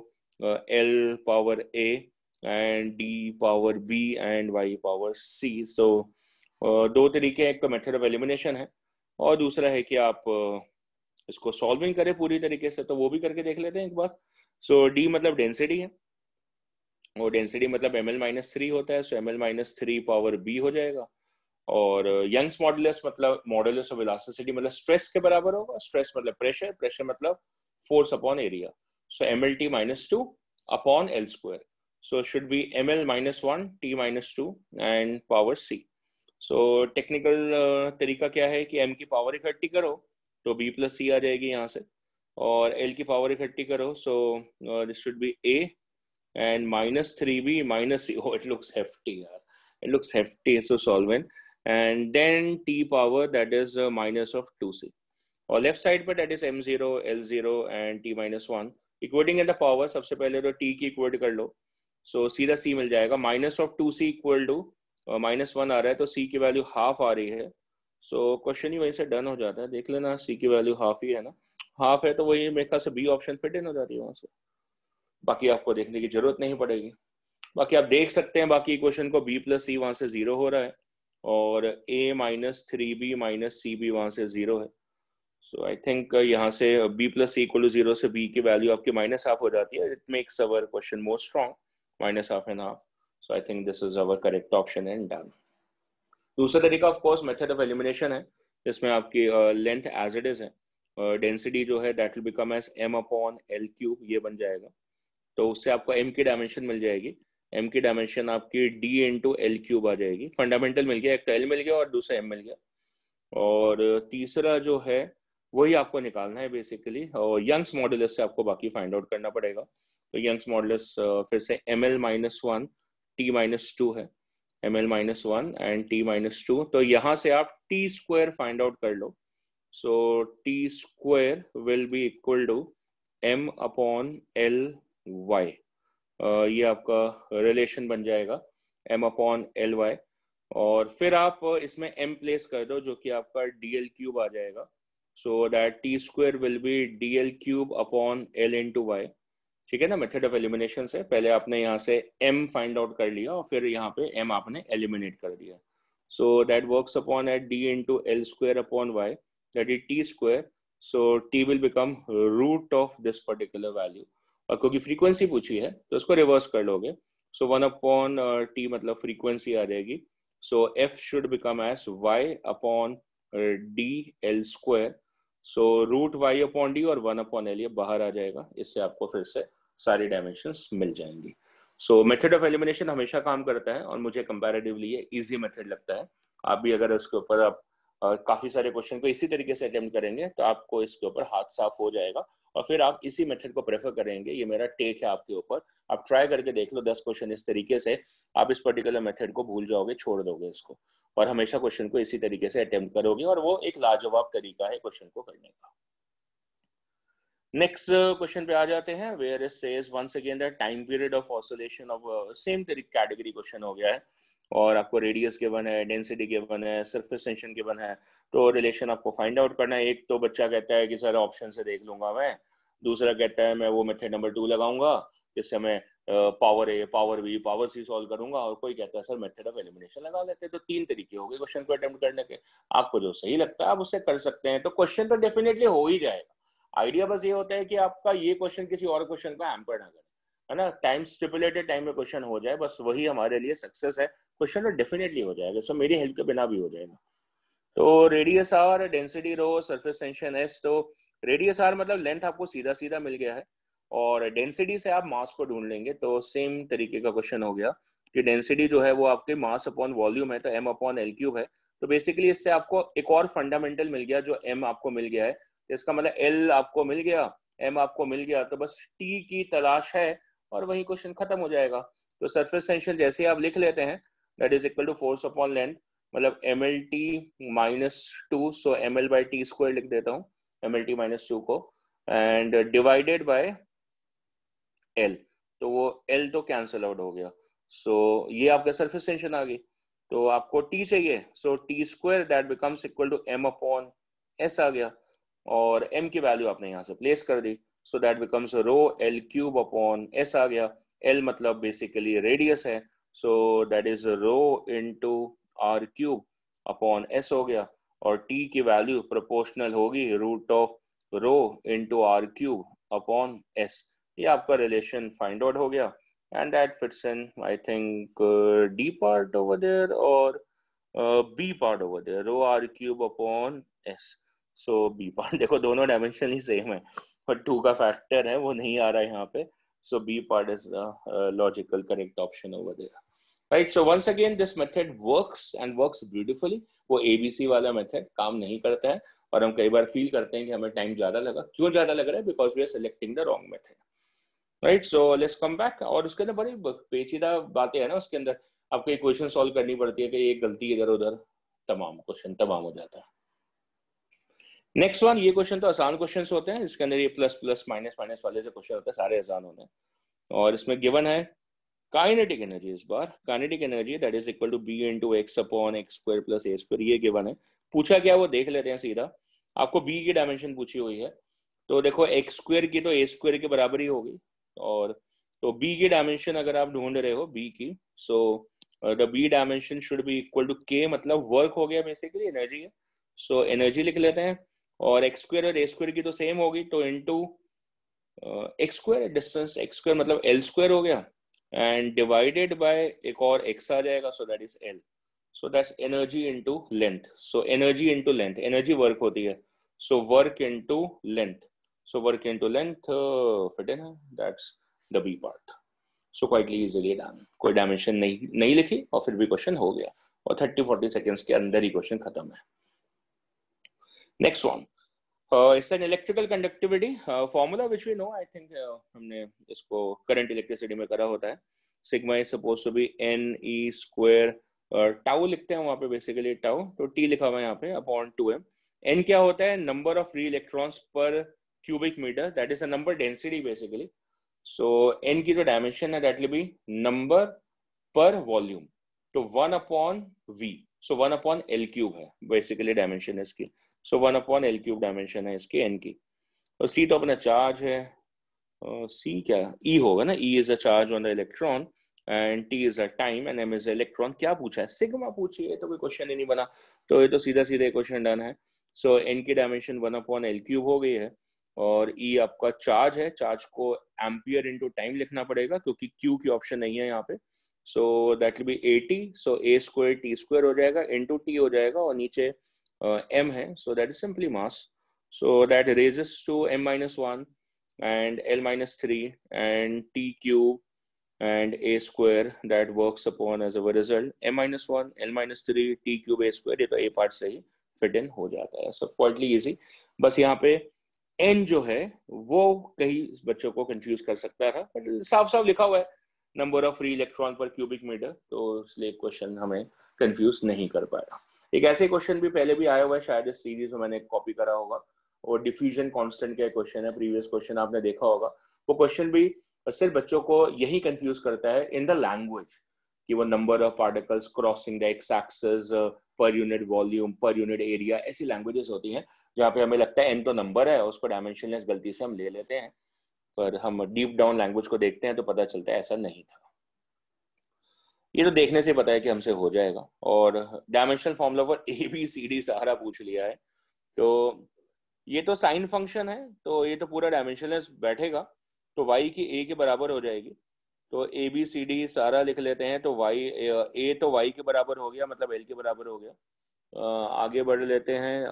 L power A and D power B and Y power C. So दो तरीके, एक तो मेथड ऑफ एलिमिनेशन है और दूसरा है कि आप इसको सॉल्विंग करें पूरी तरीके से, तो वो भी करके देख लेते हैं एक बार. सो D मतलब डेंसिटी है और डेंसिटी मतलब ml माइनस 3 होता है, सो ml माइनस 3 पावर B हो जाएगा. और यंग्स मॉडुलस मतलब मॉडुलस ऑफ इलास्टिसिटी मतलब स्ट्रेस के बराबर होगा, स्ट्रेस मतलब प्रेशर, प्रेशर मतलब force upon area. So mlt minus 2 upon L square, so should be ml minus 1 t minus 2 and power C. So technical तरीका क्या है कि m की पावर इकट्ठी करो तो b प्लस c आ जाएगी यहाँ से, और l की पावर इकट्ठी करो, so this should B a and minus 3b minus c. Oh, it looks hefty, yaar. It looks hefty. So solve it. and then t power that is minus of 2c. और left side पर that is m0 l0 and t minus 1. Equating in the power, सबसे पहले तो t की equate कर लो, सो सीधा c मिल जाएगा. Minus of 2c equal to -1 आ रहा है, तो c की वैल्यू हाफ आ रही है. सो क्वेश्चन ही वहीं से डन हो जाता है. देख लेना, c की वैल्यू हाफ ही है ना, हाफ है तो वही मेरे ख्याल से बी ऑप्शन फिट इन हो जाती है वहां से. बाकी आपको देखने की जरूरत नहीं पड़ेगी. बाकी आप देख सकते हैं बाकी इक्वेशन को, b प्लस सी वहां से 0 हो रहा है और a minus 3b minus C B वहां से 0 है. सो आई थिंक यहाँ से b plus C equal to 0 से b की वैल्यू आपकी माइनस हाफ हो जाती है. It makes our question more strong, minus half and half. So I think this is our correct option and done. दूसरा तरीका of course method of elimination है, जिसमें आपकी लेंथ एज इट इज है, density जो है that will become as m upon l cube, ये बन जाएगा. तो उससे आपको m की डायमेंशन मिल जाएगी. m की डायमेंशन आपकी d इंटू एल क्यूब आ जाएगी. फंडामेंटल मिल गया, एक तो l मिल गया और दूसरा m मिल गया. और तीसरा जो है वही आपको निकालना है बेसिकली, और यंग्स मॉडुलस से आपको बाकी फाइंड आउट करना पड़ेगा. तो यंग्स मॉडुलस फिर से ml माइनस 1 t माइनस 2 है, ml minus 1 and t minus 2. तो यहाँ से आप t स्क्वायर फाइंड आउट कर लो. So t square will be equal to m upon l y. ये आपका रिलेशन बन जाएगा m अपॉन एल वाई. और फिर आप इसमें m प्लेस कर दो, जो कि आपका dl क्यूब आ जाएगा. So that t square will be dl cube upon l into Y. ठीक है ना. मेथड ऑफ एलिमिनेशन से पहले आपने यहाँ से m फाइंड आउट कर लिया और फिर यहाँ पे m आपने एलिमिनेट कर दिया. So that works upon at d into L square upon Y, that is t square. So t will become root of this particular value. और क्योंकि फ्रीक्वेंसी पूछी है तो इसको रिवर्स कर लोगे. सो 1 अपॉन टी मतलब फ्रीक्वेंसी आ जाएगी. So f should become as y upon D L square. So root y upon D और 1 अपॉन एल ये बाहर आ जाएगा. इससे आपको फिर से सारी डायमेंशंस मिल जाएंगी. सो मेथड ऑफ एलिमिनेशन हमेशा काम करता है और मुझे कंपैरेटिवली ये इजी मेथड लगता है. आप भी अगर उसके ऊपर आप काफी सारे क्वेश्चन को इसी तरीके से अटेम्प्ट करेंगे तो आपको इसके ऊपर हाथ साफ हो जाएगा और फिर आप इसी मेथड को प्रेफर करेंगे. ये मेरा टेक है आपके ऊपर. आप ट्राई करके देख लो 10 क्वेश्चन इस तरीके से, आप इस पर्टिकुलर मेथड को भूल जाओगे, छोड़ दोगे इसको, और हमेशा क्वेश्चन को इसी तरीके से अटेम्प्ट करोगे और वो एक लाजवाब तरीका है क्वेश्चन को करने का. नेक्स्ट क्वेश्चन पे आ जाते हैं, where it says once again the time period of oscillation of same तरीके कैटेगरी क्वेश्चन हो गया है और आपको रेडियस गिवन है, डेंसिटी गिवन है, सरफेस टेंशन गिवन है. तो रिलेशन आपको फाइंड आउट करना है. एक तो बच्चा कहता है कि सर ऑप्शन से देख लूंगा मैं, दूसरा कहता है मैं वो मेथड नंबर 2 लगाऊंगा जिससे मैं पावर ए पावर बी पावर सी सॉल्व करूंगा, और कोई कहता है सर मेथड ऑफ एलिमिनेशन लगा लेते हैं. तो 3 तरीके हो गए क्वेश्चन को अटेम्प्ट करने के. आपको जो सही लगता है आप उससे कर सकते हैं. तो क्वेश्चन तो डेफिनेटली हो ही जाएगा. आइडिया बस ये होता है कि आपका ये क्वेश्चन किसी और क्वेश्चन को हैम्पर ना करे, है ना. टाइम स्टिपुलेटेड टाइम में क्वेश्चन हो जाए, बस वही हमारे लिए सक्सेस है. क्वेश्चन तो डेफिनेटली हो जाएगा, सो मेरी हेल्प के बिना भी हो जाएगा. तो radius R, density rho, surface tension S. तो रेडियस आर मतलब लेंथ आपको सीधा सीधा मिल गया है और डेंसिटी से आप मास को ढूंढ लेंगे. तो सेम तरीके का क्वेश्चन हो गया कि डेंसिटी जो है वो आपके मास अपॉन वॉल्यूम है, तो m अपॉन एल क्यूब है. तो बेसिकली इससे आपको एक और फंडामेंटल मिल गया जो m आपको मिल गया है. तो इसका मतलब l आपको मिल गया, m आपको मिल गया, तो बस t की तलाश है और वही क्वेश्चन खत्म हो जाएगा. तो सरफेस टेंशन जैसे आप लिख लेते हैं, that is equal to force upon length, मतलब MLT minus 2. So ML by T square लिख देता हूँ, MLT माइनस 2 को, एंड डिवाइडेड बाय L. तो वो L तो कैंसल आउट हो गया. सो ये आपका सरफेस टेंशन आ गई. तो आपको T चाहिए, so T square that becomes equal to M upon S आ गया और M की वैल्यू आपने यहाँ से प्लेस कर दी. So that becomes rho L cube upon S आ गया. L मतलब बेसिकली रेडियस है, so that is rho into R cube upon S हो गया. और T की वैल्यू प्रोपोर्शनल होगी root of rho into R cube upon S. ये आपका रिलेशन फाइंड आउट हो गया and that fits in I think D part over there और B part over there, rho R cube upon S. So B part देखो दोनों dimension ही same है, पर 2 का फैक्टर है वो नहीं आ रहा है यहाँ पे. सो B part is the logical correct option over there. Right, so once again this method works and works beautifully. वो ABC वाला मेथड काम नहीं करता है और हम कई बार फील करते हैं कि हमें टाइम ज्यादा लगा. क्यों ज्यादा लग रहा है? Because we are selecting the wrong method. Right, so let's come back. और उसके अंदर बड़ी पेचीदा बातें हैं ना, उसके अंदर आपको इक्वेशन सॉल्व करनी पड़ती है कि एक गलती इधर उधर. तमाम क्वेश्चन तमाम हो जाता है। नेक्स्ट वन, ये क्वेश्चन तो आसान क्वेश्चंस होते हैं, इसके अंदर ये प्लस प्लस माइनस माइनस वाले से क्वेश्चन होते हैं, सारे आसान होते हैं। और इसमें गिवन है काइनेटिक एनर्जी, इस बार kinetic energy that is equal to B into X upon X square plus A square, ये गिवन है। पूछा क्या वो देख लेते हैं सीधा। आपको बी की डायमेंशन पूछी हुई है, तो देखो एक्स स्क्वायर की तो ए स्क्वायर के बराबर ही होगी, और तो बी की डायमेंशन अगर आप ढूंढ रहे हो बी की, so the B dimension should be equal to K, मतलब वर्क हो गया बेसिकली, एनर्जी है, सो एनर्जी लिख लेते हैं। और एक्स स्क्वायर और ए स्क्वायर की तो सेम होगी, तो into x square, distance x square मतलब एल स्क्वायर हो गया, एंड डिवाइडेड बाय एक और एक्स आ जाएगा, so that is L, so that's energy into length. So energy into length, energy work होती है, so work into length, so work into length fit in है, that's the B part. So quietly easily done, कोई dimension नहीं लिखी और फिर भी question हो गया, और 30-40 सेकेंड्स के अंदर ही क्वेश्चन खत्म है। Next one, it's an electrical conductivity formula which we know, I think हमने इसको current electricity में करा होता है। sigma is supposed to be n e square, tau लिखते हैं वहाँ पे basically tau, तो t लिखा हुआ है यहाँ पे upon 2m। n क्या होता है, number of free electrons per cubic meter, that is a number density basically, so n की जो dimension है that will be number per volume, तो 1 upon v, so 1 upon l cube है basically dimension इसकी, सो 1 upon L cube dimension है इसके N की। और सी तो अपना चार्ज है, सी क्या ई होगा ना, E is a charge on the electron and T is a time and M is electron. क्या पूछा है, सिग्मा पूछी है, तो कोई क्वेश्चन ही नहीं बना, तो ये तो सीधा सीधा क्वेश्चन डन है। सो एन की डायमेंशन 1 अपॉन एल क्यूब हो गई है, और ई आपका चार्ज है, चार्ज को एम्पियर इनटू टाइम लिखना पड़ेगा क्योंकि क्यू की ऑप्शन नहीं है यहाँ पे, सो that will B 80, so A square T square हो जाएगा इनटू टी हो जाएगा, और नीचे m है, so that is simply mass, so that raises to m minus 1 and l minus 3 and t cube and a square, that works upon as a result m minus 1 l minus 3 t cube a square, ये तो a part से ही fit in हो जाता है, so quietly easy. बस यहाँ पे n जो है वो कहीं बच्चों को कंफ्यूज कर सकता था, बट साफ साफ लिखा हुआ है नंबर ऑफ फ्री इलेक्ट्रॉन पर क्यूबिक मीटर, तो इसलिए क्वेश्चन हमें कंफ्यूज नहीं कर पाया। एक ऐसे क्वेश्चन भी पहले भी आया हुआ है शायद इस सीरीज में, मैंने कॉपी करा होगा, और डिफ्यूजन कांस्टेंट का क्वेश्चन है, प्रीवियस क्वेश्चन आपने देखा होगा, वो क्वेश्चन भी सिर्फ बच्चों को यही कंफ्यूज करता है इन द लैंग्वेज, कि वो number of particles crossing the x axis per unit volume per unit area, ऐसी लैंग्वेजेस होती हैं जहाँ पे हमें लगता है एन तो नंबर है, उसको डायमेंशनलेस गलती से हम ले लेते हैं, पर हम डीप डाउन लैंग्वेज को देखते हैं तो पता चलता है ऐसा नहीं था। ये तो देखने से पता है कि हमसे हो जाएगा, और डायमेंशनल फॉर्मूला पर ए बी सी डी सहारा पूछ लिया है, तो ये तो साइन फंक्शन है, तो ये तो पूरा डायमेंशनलेस बैठेगा, तो y की a के बराबर हो जाएगी, तो ए बी सी डी सारा लिख लेते हैं, तो y a तो y के बराबर हो गया, मतलब l के बराबर हो गया। आगे बढ़ लेते हैं,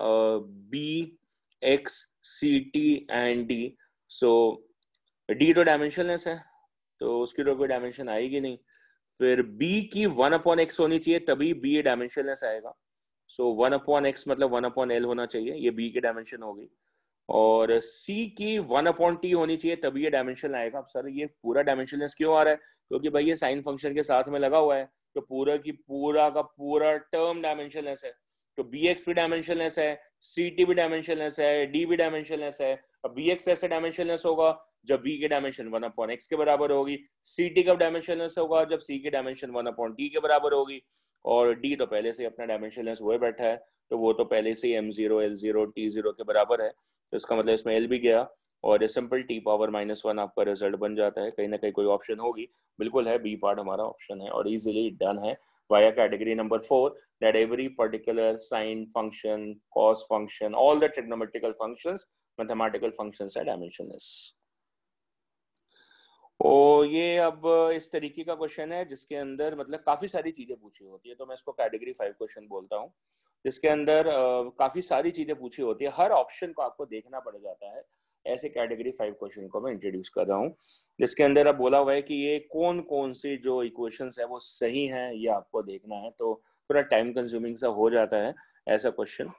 b x c t and d, so d तो डायमेंशनलेस है, तो उसकी तो कोई डायमेंशन आएगी नहीं, फिर b की 1 अपॉन एक्स होनी चाहिए तभी b डायमेंशनलेस आएगा, सो 1 अपॉन एक्स मतलब 1 अपॉन एल होना चाहिए, ये b की डायमेंशन होगी, और c की 1 अपॉन टी होनी चाहिए तभी ये डायमेंशन आएगा। अब सर ये पूरा डायमेंशनलेस क्यों आ रहा है, क्योंकि भाई ये साइन फंक्शन के साथ में लगा हुआ है, तो पूरा की पूरा का पूरा टर्म डायमेंशनलेस है, तो bx भी डायमेंशनलेस है, ct भी डायमेंशनलेस है, d भी डायमेंशनलेस है। अब bx ऐसे डायमेंशनलेस होगा जब b की डायमेंशन 1 अपॉन x के बराबर होगी, ct का डायमेंशनलेस होगा जब c की डायमेंशन 1 अपॉन t के बराबर होगी, और d तो पहले से अपना डायमेंशनलेस हुए बैठा है, तो वो तो पहले से ही m0 l0 t0 के बराबर है, तो इसका मतलब इसमें l भी गया, और ये सिंपल t पावर -1 आपका रिजल्ट बन जाता है। कहीं ना कहीं कोई ऑप्शन होगी, बिल्कुल है, बी पार्ट हमारा ऑप्शन है, और इजीली डन है via category number 4, that every particular sine function, cos function, all the trigonometrical functions, mathematical functions are dimensionless। और ये अब इस तरीके का क्वेश्चन है जिसके अंदर मतलब काफी सारी चीजें पूछी होती है, तो मैं इसको कैटेगरी 5 क्वेश्चन बोलता हूँ, जिसके अंदर काफी सारी चीजें पूछी होती है, हर ऑप्शन को आपको देखना पड़ जाता है, ऐसे कैटेगरी 5 क्वेश्चन को मैं इंट्रोड्यूस कर रहा हूँ, जिसके अंदर अब बोला हुआ है कि ये कौन कौन सी जो इक्वेशंस है वो सही हैं, ये आपको देखना है, तो थोड़ा टाइम कंज्यूमिंग सा हो जाता है ऐसा क्वेश्चन।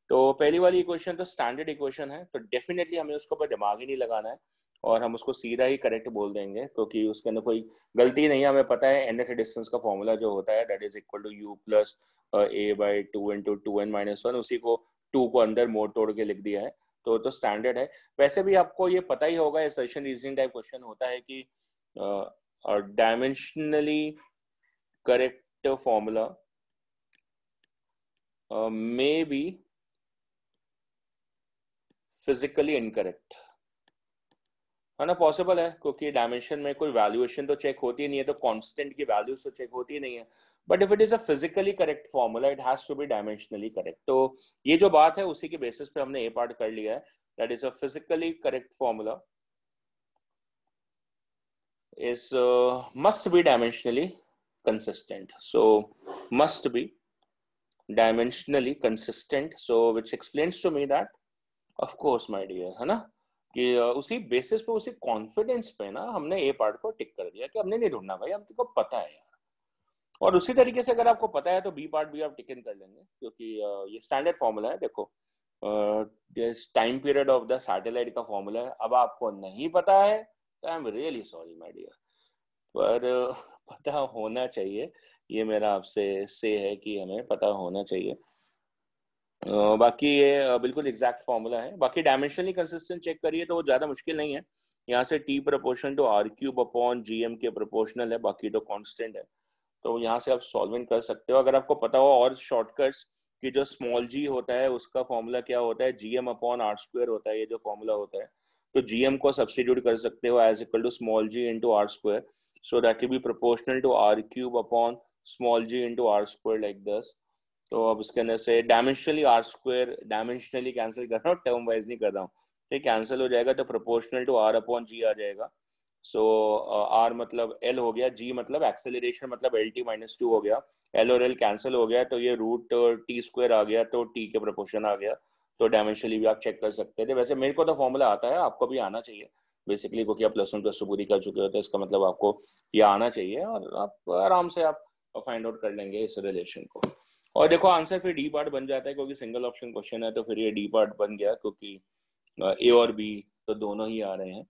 तो पहली वाली इक्वेशन तो स्टैंडर्ड इक्वेशन है, तो डेफिनेटली हमें उसके ऊपर दिमाग ही नहीं लगाना है, और हम उसको सीधा ही करेक्ट बोल देंगे क्योंकि उसके अंदर कोई गलती नहीं है। हमें पता है nth डिस्टेंस का फॉर्मूला जो होता है that is equal to u plus a/2 into 2n-1, उसी को 2 को अंदर मोड़ तोड़ के लिख दिया है, तो स्टैंडर्ड है। वैसे भी आपको ये पता ही होगा, असर्शन रीजनिंग टाइप क्वेश्चन होता है कि dimensionally correct formula may be physically incorrect, है ना। पॉसिबल है क्योंकि डायमेंशन में कोई वैल्यूएशन तो चेक होती नहीं है, तो कांस्टेंट की वैल्यूज तो चेक होती नहीं है। But if it is a physically correct formula it has to be dimensionally correct. तो ये जो बात है उसी के बेसिस पे हमने ए पार्ट कर लिया है, that is a physically correct formula is must be dimensionally consistent. So must be dimensionally consistent, so which explains to me that of course my dear, है ना, कि उसी बेसिस पे उसी कॉन्फिडेंस पे ना हमने ए पार्ट को टिक कर दिया कि हमने नहीं ढूंढना भाई, हम तुमको पता है यार। और उसी तरीके से अगर आपको पता है तो बी पार्ट भी आप टिक इन कर लेंगे क्योंकि ये स्टैंडर्ड फॉर्मूला है। देखो time period of the satellite का फॉर्मूला है। अब आपको नहीं पता है तो I am really sorry my dear, पर पता होना चाहिए। ये मेरा आपसे से है कि हमें पता होना चाहिए। बाकी ये बिल्कुल एग्जैक्ट फॉर्मूला है। बाकी डायमेंशनली कंसिस्टेंट चेक करिए तो वो ज़्यादा मुश्किल नहीं है। यहाँ से T proportional to R cube upon G M के प्रोपोर्शनल है, बाकी तो कांस्टेंट है, तो यहाँ से आप सॉल्विंग कर सकते हो। अगर आपको पता हो और शॉर्टकट्स कि जो स्मॉल जी होता है उसका फॉर्मूला क्या होता है, G M upon R square होता है, ये जो फॉर्मूला होता है, तो जी एम को सब्सटीट्यूट कर सकते हो as equal to small G into R square, so that will be proportional to R cube upon small G into R square like this. तो अब इसके अंदर से dimensionally R square dimensionally cancel कर रहा हूँ, टर्म वाइज नहीं कर रहा हूँ, ठीक, कैंसिल हो जाएगा तो प्रोपोर्शनल टू आर अपॉन जी आ जाएगा। सो आर मतलब एल हो गया, जी मतलब एक्सेलरेशन मतलब एल टी माइनस 2 हो गया, एल और एल कैंसिल हो गया तो ये रूट टी स्क्वायर आ गया, तो टी के प्रोपोर्शन आ गया। तो डायमेंशनली भी आप चेक कर सकते थे। वैसे मेरे को तो फॉर्मूला आता है, आपको भी आना चाहिए बेसिकली, क्योंकि आप प्लस वन प्लस टू पूरी कर चुके हो, तो इसका मतलब आपको ये आना चाहिए और आप आराम से आप फाइंड आउट कर लेंगे इस रिलेशन को। और देखो आंसर फिर डी पार्ट बन जाता है क्योंकि सिंगल ऑप्शन क्वेश्चन है, तो फिर ये डी पार्ट बन गया क्योंकि ए और बी तो दोनों ही आ रहे हैं,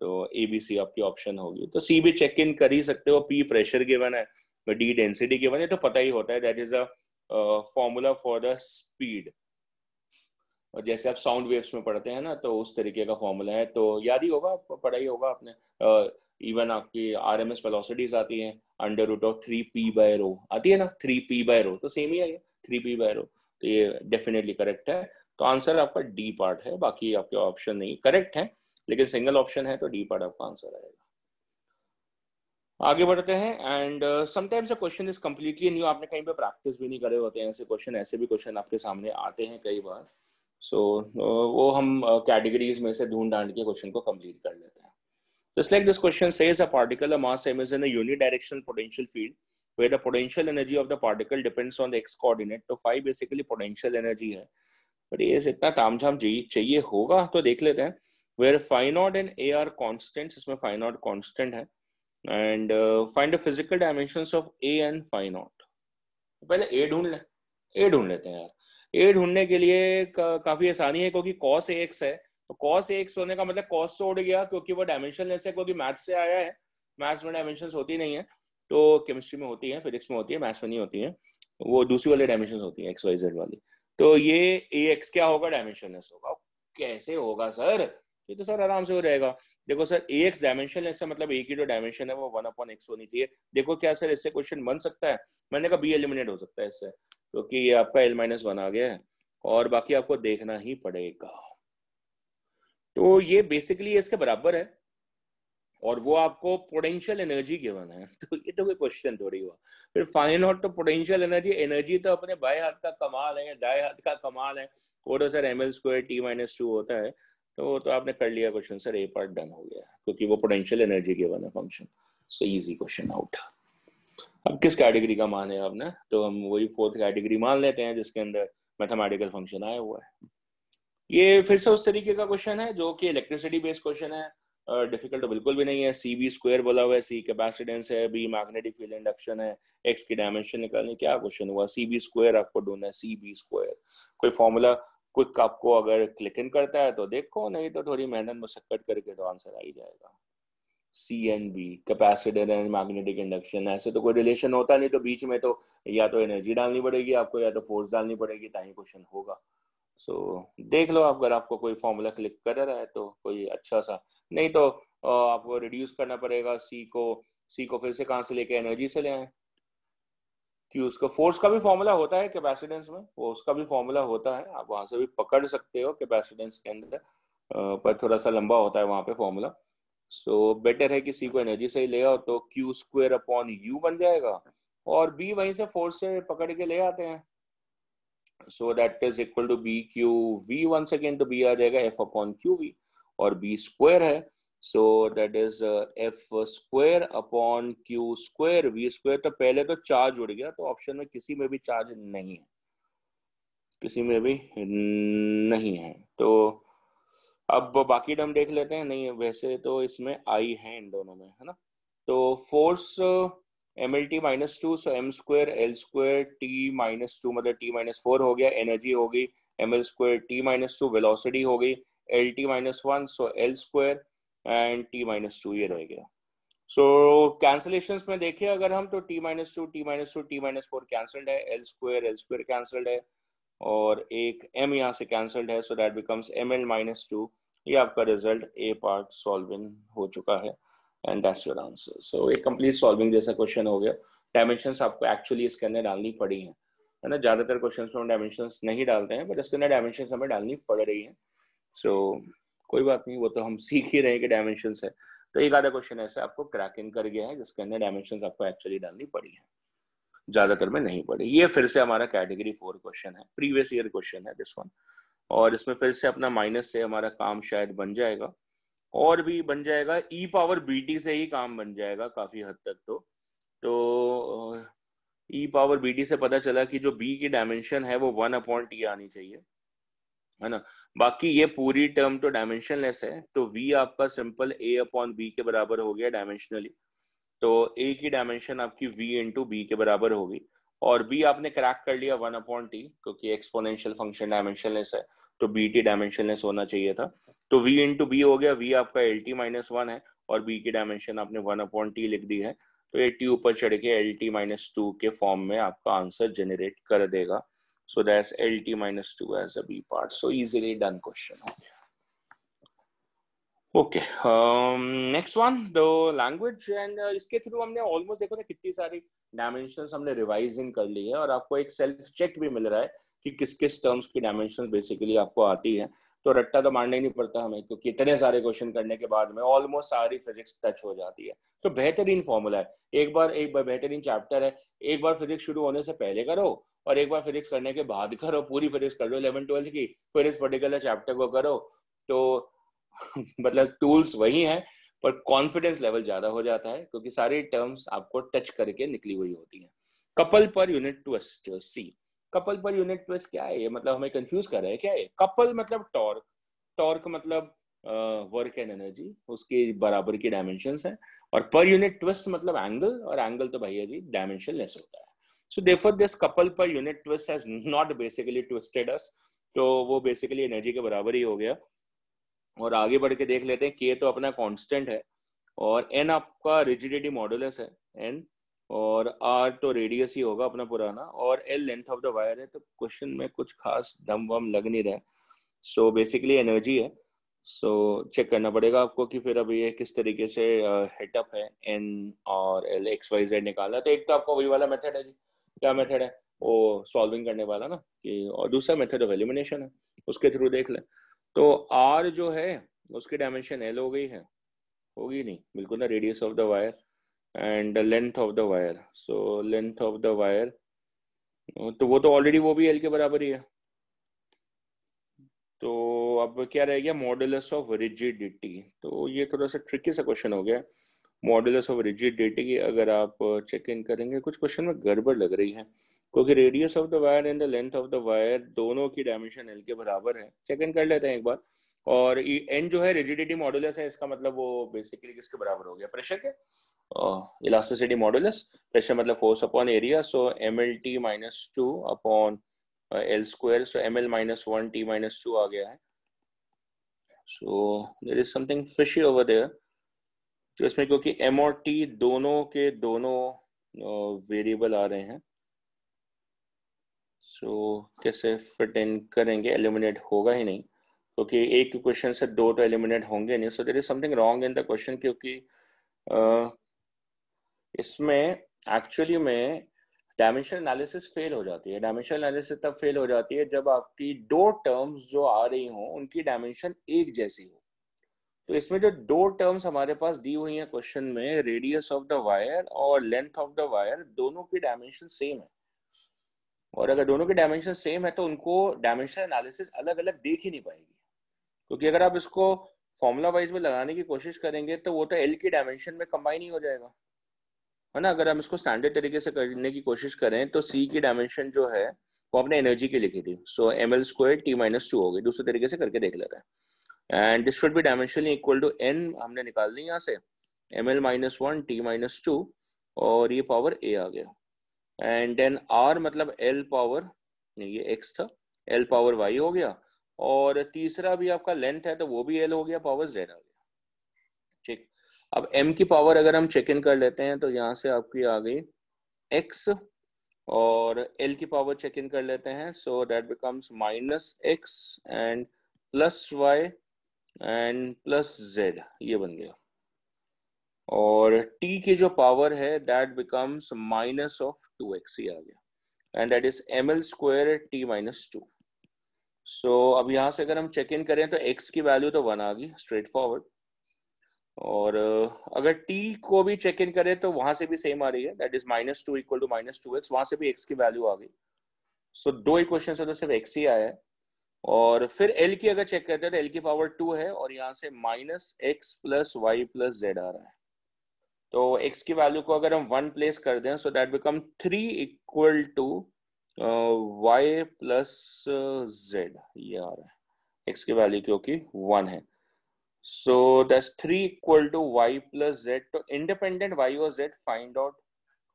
तो ए बी सी आपकी ऑप्शन होगी। तो सी भी चेक इन कर ही सकते हो, पी प्रेशर गिवन है, डी डेंसिटी गिवन है, तो पता ही होता है that is a formula for the speed. और जैसे आप साउंड वेव्स में पढ़ते हैं ना, तो उस तरीके का फॉर्मूला है, तो याद ही होगा, आपको पढ़ा ही होगा आपने। इवन आपकी आरएमएस वेलोसिटीज आती हैं अंडर रूट ऑफ 3p/ρ आती है ना, 3p/ρ, तो सेम ही है ये 3p/ρ, तो ये डेफिनेटली करेक्ट है। तो आंसर आपका डी पार्ट है, बाकी आपके ऑप्शन नहीं करेक्ट है, लेकिन सिंगल ऑप्शन है तो डी पार्ट आपका आंसर आएगा। आगे बढ़ते हैं। And sometimes a question is completely new, आपने कहीं पे प्रैक्टिस भी नहीं करे होते हैं ऐसे क्वेश्चन, ऐसे भी क्वेश्चन आपके सामने आते हैं कई बार। सो वो हम कैटेगरीज में से ढूंढ ढांड के क्वेश्चन को कंप्लीट कर लेते हैं। Just like this question says, a particle of mass m is in a unidirectional potential field where the potential energy of the particle depends on the x coordinate. तो phi basically potential energy है, but ये इतना तामझाम चाहिए होगा तो देख लेते हैं। Where phi naught and a are constants, इसमें phi naught constant है, and find the physical dimensions of a and phi naught। पहले a ढूंढ लें, a ढूंढ लेते हैं यार। a ढूंढने के लिए काफी आसानी है क्योंकि cos ax है, तो cos ax होने का मतलब cos तो उड़ गया क्योंकि वो डायमेंशनलेस है, क्योंकि मैथ्स से आया है। मैथ्स में डायमेंशंस होती नहीं है, तो केमिस्ट्री में होती है, फिजिक्स में होती है, मैथ्स में नहीं होती है, वो दूसरी वाली डायमेंशंस होती है एक्स वाई जेड वाली। तो ये ax क्या होगा, डायमेंशनलेस होगा। कैसे होगा सर, ये तो सर आराम से हो जाएगा। देखो सर ax डायमेंशनलेस है मतलब a की जो डायमेंशन है वो 1/x होनी चाहिए। देखो क्या सर इससे क्वेश्चन बन सकता है, मैंने कहा b एलिमिनेट हो सकता है इससे, क्योंकि ये आपका l-1 आ गया है और बाकी आपको देखना ही पड़ेगा। तो ये बेसिकली इसके बराबर है और वो आपको पोटेंशियल एनर्जी गिवन है, तो ये तो कोई क्वेश्चन थोड़ी हुआ। फिर फाइंड आउट तो पोटेंशियल एनर्जी, एनर्जी तो अपने बाएं हाथ का कमाल है, दाएं हाथ का कमाल है, वो तो सर ml² t-2 होता है। तो आपने कर लिया क्वेश्चन, सर ए पार्ट डन हो गया क्योंकि वो पोटेंशियल एनर्जी गिवन है function. So easy question out. अब किस कैटेगरी का मान है आपने, तो हम वही फोर्थ कैटेगरी मान लेते हैं जिसके अंदर मैथमेटिकल फंक्शन आया हुआ है। ये फिर से उस तरीके का क्वेश्चन है जो कि इलेक्ट्रिसिटी बेस्ड क्वेश्चन है, डिफिकल्ट तो बिल्कुल भी नहीं है। सी बी स्क्वायर बोला हुआ है, सी कैपेसिटेंस है, बी मैग्नेटिक फील्ड इंडक्शन है, एक्स की डायमेंशन निकालनी। क्या क्वेश्चन हुआ, सी बी स्क्वायर आपको ढूंढना है, सी बी स्क्वायर। कोई फॉर्मूला क्विक आपको अगर क्लिक इन करता है तो देखो, नहीं तो थोड़ी मेहनत मशक्कत करके तो आंसर आ ही जाएगा। C and B, capacitor and magnetic induction, ऐसे तो कोई रिलेशन होता नहीं, तो बीच में तो या तो एनर्जी डालनी पड़ेगी आपको या तो फोर्स डालनी पड़ेगी, ताकि क्वेश्चन होगा। सो देख लो, अगर आपको कोई फॉर्मूला क्लिक कर रहा है तो कोई अच्छा सा, नहीं तो आपको रिड्यूस करना पड़ेगा सी को फिर से कहाँ से लेके, एनर्जी से ले आए, कि उसका फोर्स का भी फॉर्मूला होता है कैपेसिटेंस में, वो उसका भी फॉर्मूला होता है, आप वहां से भी पकड़ सकते हो कैपेसिटेंस के अंदर, पर थोड़ा सा लंबा होता है वहां पे फॉर्मूला। सो बेटर है कि सी को एनर्जी से ही ले आओ, तो क्यू स्क्वायर अपॉन यू बन जाएगा, और बी वहीं से फोर्स से पकड़ के ले आते हैं, so that is equal to B Q V, one second, तो बी आ जाएगा एफ अपॉन क्यू वी, और बी स्क्वायर है, so that is F square upon Q square V square. तो पहले तो चार्ज जुड़ गया, तो ऑप्शन में किसी में भी चार्ज नहीं है, किसी में भी नहीं है। तो अब बाकी टर्म देख लेते हैं, नहीं वैसे तो इसमें आई है इन दोनों में, है ना। तो फोर्स mlt -2, सो m square L square T -2, मतलब t -4 हो गया, एनर्जी हो गई ml स्क्वायर t -2, वेलोसिटी हो गई lt -1, so L square and t -2 ये रह गया। सो कैंसलेशंस में देखिए अगर हम, तो t -2 t -2 t -4 कैंसल्ड है, एल स्क्वायर कैंसल्ड है, और एक m यहाँ से कैंसल्ड है, सो दैट बिकम्स ml -2। ये आपका रिजल्ट ए पार्ट सॉल्विंग हो चुका है, एंड दैट्स योर आंसर। सो एक कंप्लीट सॉल्विंग जैसा क्वेश्चन हो गया। डायमेंशंस आपको एक्चुअली इसके अंदर डालनी पड़ी है ना, ज्यादातर क्वेश्चंस में हम डायमेंशंस नहीं डालते हैं, बट इसके अंदर डायमेंशंस हमें डालनी पड़ रही है। सो कोई बात नहीं, वो तो हम सीख ही रहे हैं कि डायमेंशंस है, तो एक आधा क्वेश्चन ऐसे आपको क्रैक इन कर गया है जिसके अंदर डायमेंशंस आपको एक्चुअली डालनी पड़ी है, ज्यादातर में नहीं पड़ी। ये फिर से हमारा कैटेगरी 4 क्वेश्चन है, प्रीवियस ईयर क्वेश्चन है दिस वन, और इसमें फिर से अपना माइनस से हमारा काम शायद बन जाएगा, और भी बन जाएगा, ई पावर बीटी से ही काम बन जाएगा काफी हद तक। तो ई पावर बीटी से पता चला कि जो बी की डायमेंशन है वो 1/t आनी चाहिए, है ना। बाकी ये पूरी टर्म तो डायमेंशनलेस है, तो v आपका सिंपल a अपॉन बी के बराबर हो गया डायमेंशनली, तो a की डायमेंशन आपकी v इंटू बी के बराबर होगी, और b आपने क्रैक कर लिया 1/t, क्योंकि एक्सपोनेंशियल फंक्शन डायमेंशनलेस है, तो bt डायमेंशनलेस होना चाहिए था, तो v इंटू बी हो गया, v आपका lt -1 है, और b की डायमेंशन आपने 1/t लिख दी है, तो ये t ऊपर चढ़ के lt -2 के फॉर्म में आपका आंसर जनरेट कर देगा। So that's LT -2 as a B part. So easily done question. Okay. Next one, the language, and इसके थ्रू हमने ऑलमोस्ट देखो ना कितनी सारी डायमेंशंस हमने रिवाइज इन कर ली है, और आपको एक सेल्फ चेक भी मिल रहा है कि किस किस टर्म्स की डायमेंशंस बेसिकली आपको आती है। तो रट्टा तो मारना ही नहीं पड़ता हमें, क्योंकि इतने सारे क्वेश्चन करने के बाद में ऑलमोस्ट सारी फिजिक्स टच हो जाती है। तो बेहतरीन फॉर्मूला है, एक बार बेहतरीन चैप्टर है, एक बार फिजिक्स शुरू होने से पहले करो, और एक बार फिजिक्स करने के बाद करो, पूरी फिजिक्स कर लो 11-12 की, फिर इस पर्टिकुलर चैप्टर को करो, तो मतलब टूल्स वही हैं, पर कॉन्फिडेंस लेवल ज्यादा हो जाता है, क्योंकि सारी टर्म्स आपको टच करके निकली हुई होती हैं। कपल पर यूनिट ट्विस्ट, सी कपल पर यूनिट ट्विस्ट क्या है, ये मतलब हमें कंफ्यूज कर रहे हैं क्या है। कपल मतलब टॉर्क, टॉर्क मतलब वर्क एंड एनर्जी, उसके बराबर की डायमेंशंस है, और पर यूनिट ट्विस्ट मतलब एंगल, और एंगल तो भैया जी डायमेंशनलेस होता है। सो therefore this couple per unit twist has not basically twisted us, तो वो बेसिकली एनर्जी के बराबर ही हो गया। और आगे बढ़ के देख लेते हैं, के तो अपना कांस्टेंट है, और एन आपका रिजिडिटी मॉडुलस है एन, और आर तो रेडियस ही होगा अपना पुराना, और L length of the wire है। तो क्वेश्चन में कुछ खास दम वम लग नहीं रहा, सो बेसिकली एनर्जी है। सो चेक करना पड़ेगा आपको कि फिर अब ये किस तरीके से हेटअप है, एन और एल एक्स वाई जेड निकालना। तो एक तो आपका वही वाला मेथड है जी, क्या मेथड है वो सॉल्विंग करने वाला ना, कि और दूसरा मेथड ऑफ एलिमिनेशन है, उसके थ्रू देख लें। तो आर जो है उसकी डायमेंशन एल हो गई है, होगी नहीं बिल्कुल ना, radius of the wire and length of the wire, so length of the wire, तो वो तो ऑलरेडी वो भी एल के बराबर ही है। तो अब क्या रह गया, मॉडुलस ऑफ रिजिडिटी। तो ये थोड़ा सा ट्रिकी सा क्वेश्चन हो गया, मॉडुलस ऑफ रिजिडिटी अगर आप चेक इन करेंगे, कुछ क्वेश्चन में गड़बड़ लग रही है, क्योंकि radius of the wire and the length of the wire दोनों की डायमेंशन एल के बराबर है। चेक इन कर लेते हैं एक बार। और एन जो है रिजिडिटी मॉडुलस है, इसका मतलब वो बेसिकली किसके बराबर हो गया, प्रेशर के, इलास्टिसिटी मॉडुलस, प्रेशर मतलब force upon area, so mlt -2 upon L square, so M L minus one T minus two आ गया है. So there is something fishy over there. तो इसमें क्योंकि एम और टी दोनों के दोनों वेरिएबल आ रहे हैं, सो कैसे फिट इन करेंगे, एलिमिनेट होगा ही नहीं क्योंकि एक क्वेश्चन से दो तो एलिमिनेट होंगे नहीं. So there is something wrong in the question, क्योंकि इसमें एक्चुअली में डायमेंशनल एनालिसिस फेल हो जाती है. डायमेंशनल एनालिसिस तब फेल हो जाती है जब आपकी दो टर्म्स जो आ रही हो उनकी डायमेंशन एक जैसी हो. तो इसमें जो दो टर्म्स हमारे पास दी हुई हैं क्वेश्चन में, रेडियस ऑफ द वायर और लेंथ ऑफ द वायर, दोनों की डायमेंशन सेम है. और अगर दोनों की डायमेंशन सेम है तो उनको डायमेंशनल एनालिसिस अलग अलग देख ही नहीं पाएगी, क्योंकि अगर आप इसको फॉर्मूला वाइज में लगाने की कोशिश करेंगे तो वो तो एल की डायमेंशन में कंबाइन ही हो जाएगा, है ना. अगर हम इसको स्टैंडर्ड तरीके से करने की कोशिश करें तो सी की डायमेंशन जो है वो अपने एनर्जी की लिखी थी, so M L square T minus two हो गई. दूसरे तरीके से करके देख लेते हैं. And this should be dimensionally equal to N, हमने निकाल ली यहाँ से, M L minus one T minus two, और ये पावर ए आ गया. एंड देन आर मतलब एल पावर, ये एक्स था, एल पावर वाई हो गया. और तीसरा भी आपका लेंथ है तो वो भी एल हो गया, पावर जेड आ गया. ठीक. अब m की पावर अगर हम चेक इन कर लेते हैं तो यहाँ से आपकी आ गई x, और l की पावर चेक इन कर लेते हैं, so that becomes minus x and plus y and plus z, ये बन गया. और t की जो पावर है that becomes minus of 2x, ये आ गया. And that is ml square t minus two. So अब यहाँ से अगर हम चेक इन करें तो x की वैल्यू तो 1 आ गई, स्ट्रेट फॉरवर्ड. और अगर t को भी चेक इन करें तो वहां से भी सेम आ रही है, that is minus two equal to minus two X, वहां से भी x की वैल्यू आ गई. सो दो इक्वेशन से तो सिर्फ x ही आया है. और फिर l की अगर चेक करते हैं तो l की पावर 2 है, और यहाँ से minus X plus Y plus Z आ रहा है. तो x की वैल्यू को अगर हम 1 प्लेस कर दें, so that become 3 equal to Y plus Z, ये आ रहा है x की वैल्यू क्योंकि 1 है. So that's 3 equal to y plus z. तो इंडिपेंडेंट y और z फाइंड आउट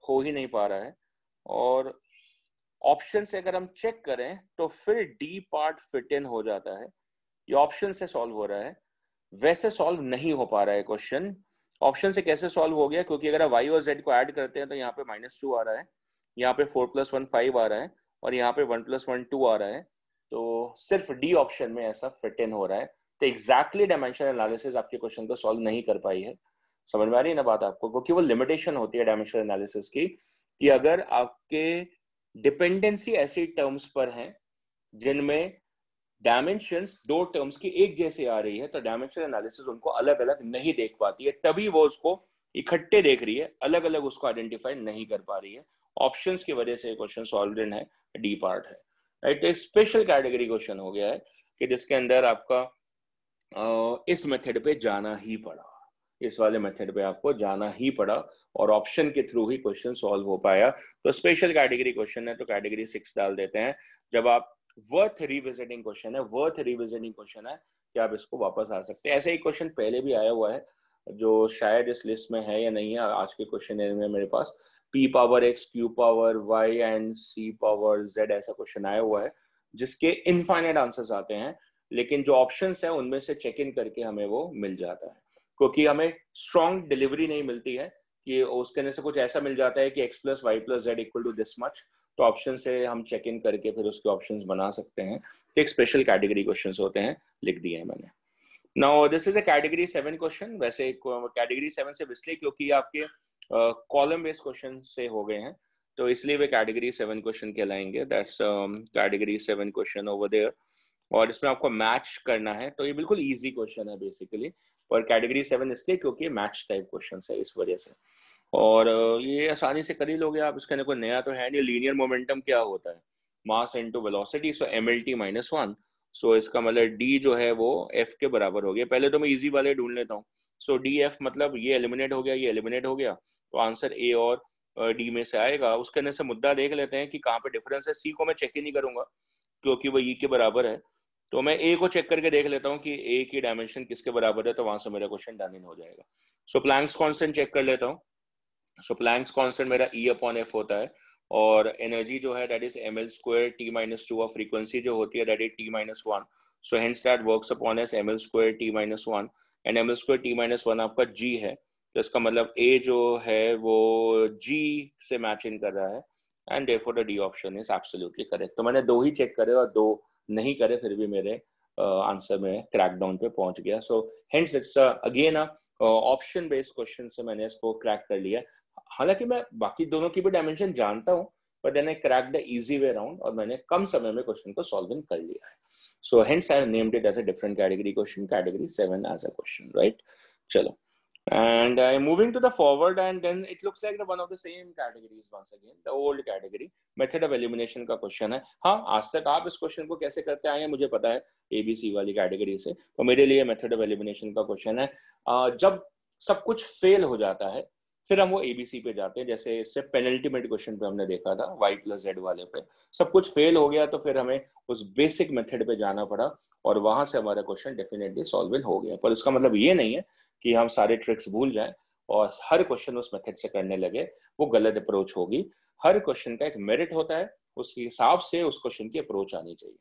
हो ही नहीं पा रहा है. और ऑप्शन से अगर हम चेक करें तो फिर d पार्ट फिट इन हो जाता है. ये ऑप्शन से सॉल्व हो रहा है, वैसे सॉल्व नहीं हो पा रहा है क्वेश्चन. ऑप्शन से कैसे सॉल्व हो गया, क्योंकि अगर y और z को ऐड करते हैं तो यहाँ पे -2 आ रहा है, यहाँ पे 4 + 1 5 आ रहा है, और यहाँ पे 1 + 1 2 आ रहा है. तो सिर्फ डी ऑप्शन में ऐसा फिट इन हो रहा है. तो एग्जैक्टली डायमेंशनल एनालिसिस आपके क्वेश्चन को सॉल्व नहीं कर पाई है. समझ में आ रही है ना बात आपको, क्योंकि वो लिमिटेशन होती है डायमेंशनल एनालिसिस की, कि अगर आपके डिपेंडेंसी ऐसी टर्म्स पर हैं जिनमें डायमेंशंस दो टर्म्स की एक जैसे आ रही है, तो डायमेंशनल एनालिसिस उनको अलग अलग नहीं देख पाती है, तभी वो उसको इकट्ठे देख रही है, अलग अलग उसको आइडेंटिफाई नहीं कर पा रही है. ऑप्शंस की वजह से क्वेश्चन सॉल्व है, डी पार्ट है. राइट. एक स्पेशल कैटेगरी क्वेश्चन हो गया है कि जिसके अंदर आपका इस मेथड पे जाना ही पड़ा, इस वाले मेथड पे आपको जाना ही पड़ा, और ऑप्शन के थ्रू ही क्वेश्चन सॉल्व हो पाया. तो स्पेशल कैटेगरी क्वेश्चन है तो कैटेगरी 6 डाल देते हैं. जब आप वर्थ रिविजिटिंग क्वेश्चन है, वर्थ रिविजिटिंग क्वेश्चन है कि आप इसको वापस आ सकते हैं. ऐसे ही क्वेश्चन पहले भी आया हुआ है जो शायद इस लिस्ट में है या नहीं है. आज के क्वेश्चन में मेरे पास p power x, q power y and c power z ऐसा क्वेश्चन आया हुआ है जिसके इनफाइनाइट आंसर्स आते हैं, लेकिन जो ऑप्शंस हैं उनमें से चेक इन करके हमें वो मिल जाता है, क्योंकि हमें स्ट्रॉन्ग डिलीवरी नहीं मिलती है कि उसके अंदर से कुछ ऐसा मिल जाता है कि x + y + z equal to this much. तो ऑप्शन से हम चेक इन करके फिर उसके ऑप्शंस बना सकते हैं. तो एक स्पेशल कैटेगरी क्वेश्चंस होते हैं, लिख दिए हैं मैंने. Now this is a category 7 question. वैसे कैटेगरी 7 से इसलिए क्योंकि आपके कॉलम बेस्ड क्वेश्चन से हो गए हैं, तो इसलिए वे कैटेगरी 7 क्वेश्चन कहलाएंगे. That's category 7 question over there. और इसमें आपको मैच करना है, तो ये बिल्कुल इजी क्वेश्चन है बेसिकली, पर कैटेगरी 7 इसलिए क्योंकि मैच टाइप क्वेश्चन है इस वजह से. और ये आसानी से कर ही लोगे आप, इसके अंदर कोई नया तो है नहीं. लीनियर मोमेंटम क्या होता है, मास इनटू वेलोसिटी, सो mlt - 1. सो इसका मतलब d जो है वो f के बराबर हो गया. पहले तो मैं इजी वाले ढूंढ लेता हूँ. सो df मतलब ये एलिमिनेट हो गया, ये एलिमिनेट हो गया, तो आंसर a और d में से आएगा. उसके अंदर से मुद्दा देख लेते हैं कि कहाँ पे डिफरेंस है. c को मैं चेक ही नहीं करूंगा क्योंकि वो e के बराबर है, तो मैं a को चेक करके देख लेता हूँ कि a की डायमेंशन किसके बराबर है, तो वहां से मेरा क्वेश्चन डन इन हो जाएगा. सो प्लैंक्स कांस्टेंट चेक कर लेता हूँ. सो प्लैंक्स कांस्टेंट मेरा E/F होता है, और एनर्जी जो है दैट इज ml² t-2 और फ्रीक्वेंसी जो होती है that is t-1. So hence that works upon as ml² t-1 and ml² t-1 आपका g है. तो इसका मतलब A जो है वो G से मैच इन कर रहा है and therefore the D option is absolutely correct. तो मैंने 2 ही चेक करे और 2 नहीं करे, फिर भी मेरे आंसर में क्रैक डाउन पे पहुंच गया. So hence it's again option based question से मैंने इसको क्रैक कर लिया. हालांकि मैं बाकी दोनों की भी डायमेंशन जानता हूँ, but then I crack the easy way around और मैंने कम समय में क्वेश्चन को सॉल्व कर लिया है. So hence I named it as a different category question, category 7 as a question, right. चलो, and I'm moving to the forward, and then it looks like the one of the same categories once again, the old category, method of elimination का question है. हाँ, आज तक आप इस question को कैसे करते आए हैं मुझे पता है ABC वाली कैटेगरी से, तो मेरे लिए मेथड ऑफ एलिमिनेशन का क्वेश्चन है जब सब कुछ फेल हो जाता है फिर हम वो ABC पे जाते हैं. जैसे इससे पेनल्टीमेट क्वेश्चन पे हमने देखा था y+z वाले पे, सब कुछ फेल हो गया तो फिर हमें उस बेसिक मेथड पे जाना पड़ा और वहां से हमारा क्वेश्चन डेफिनेटली सॉल्व हो गया. पर उसका मतलब ये नहीं है कि हम सारे ट्रिक्स भूल जाएं और हर क्वेश्चन उस मेथड से करने लगे, वो गलत अप्रोच होगी. हर क्वेश्चन का एक मेरिट होता है, उसके हिसाब से उस क्वेश्चन की अप्रोच आनी चाहिए.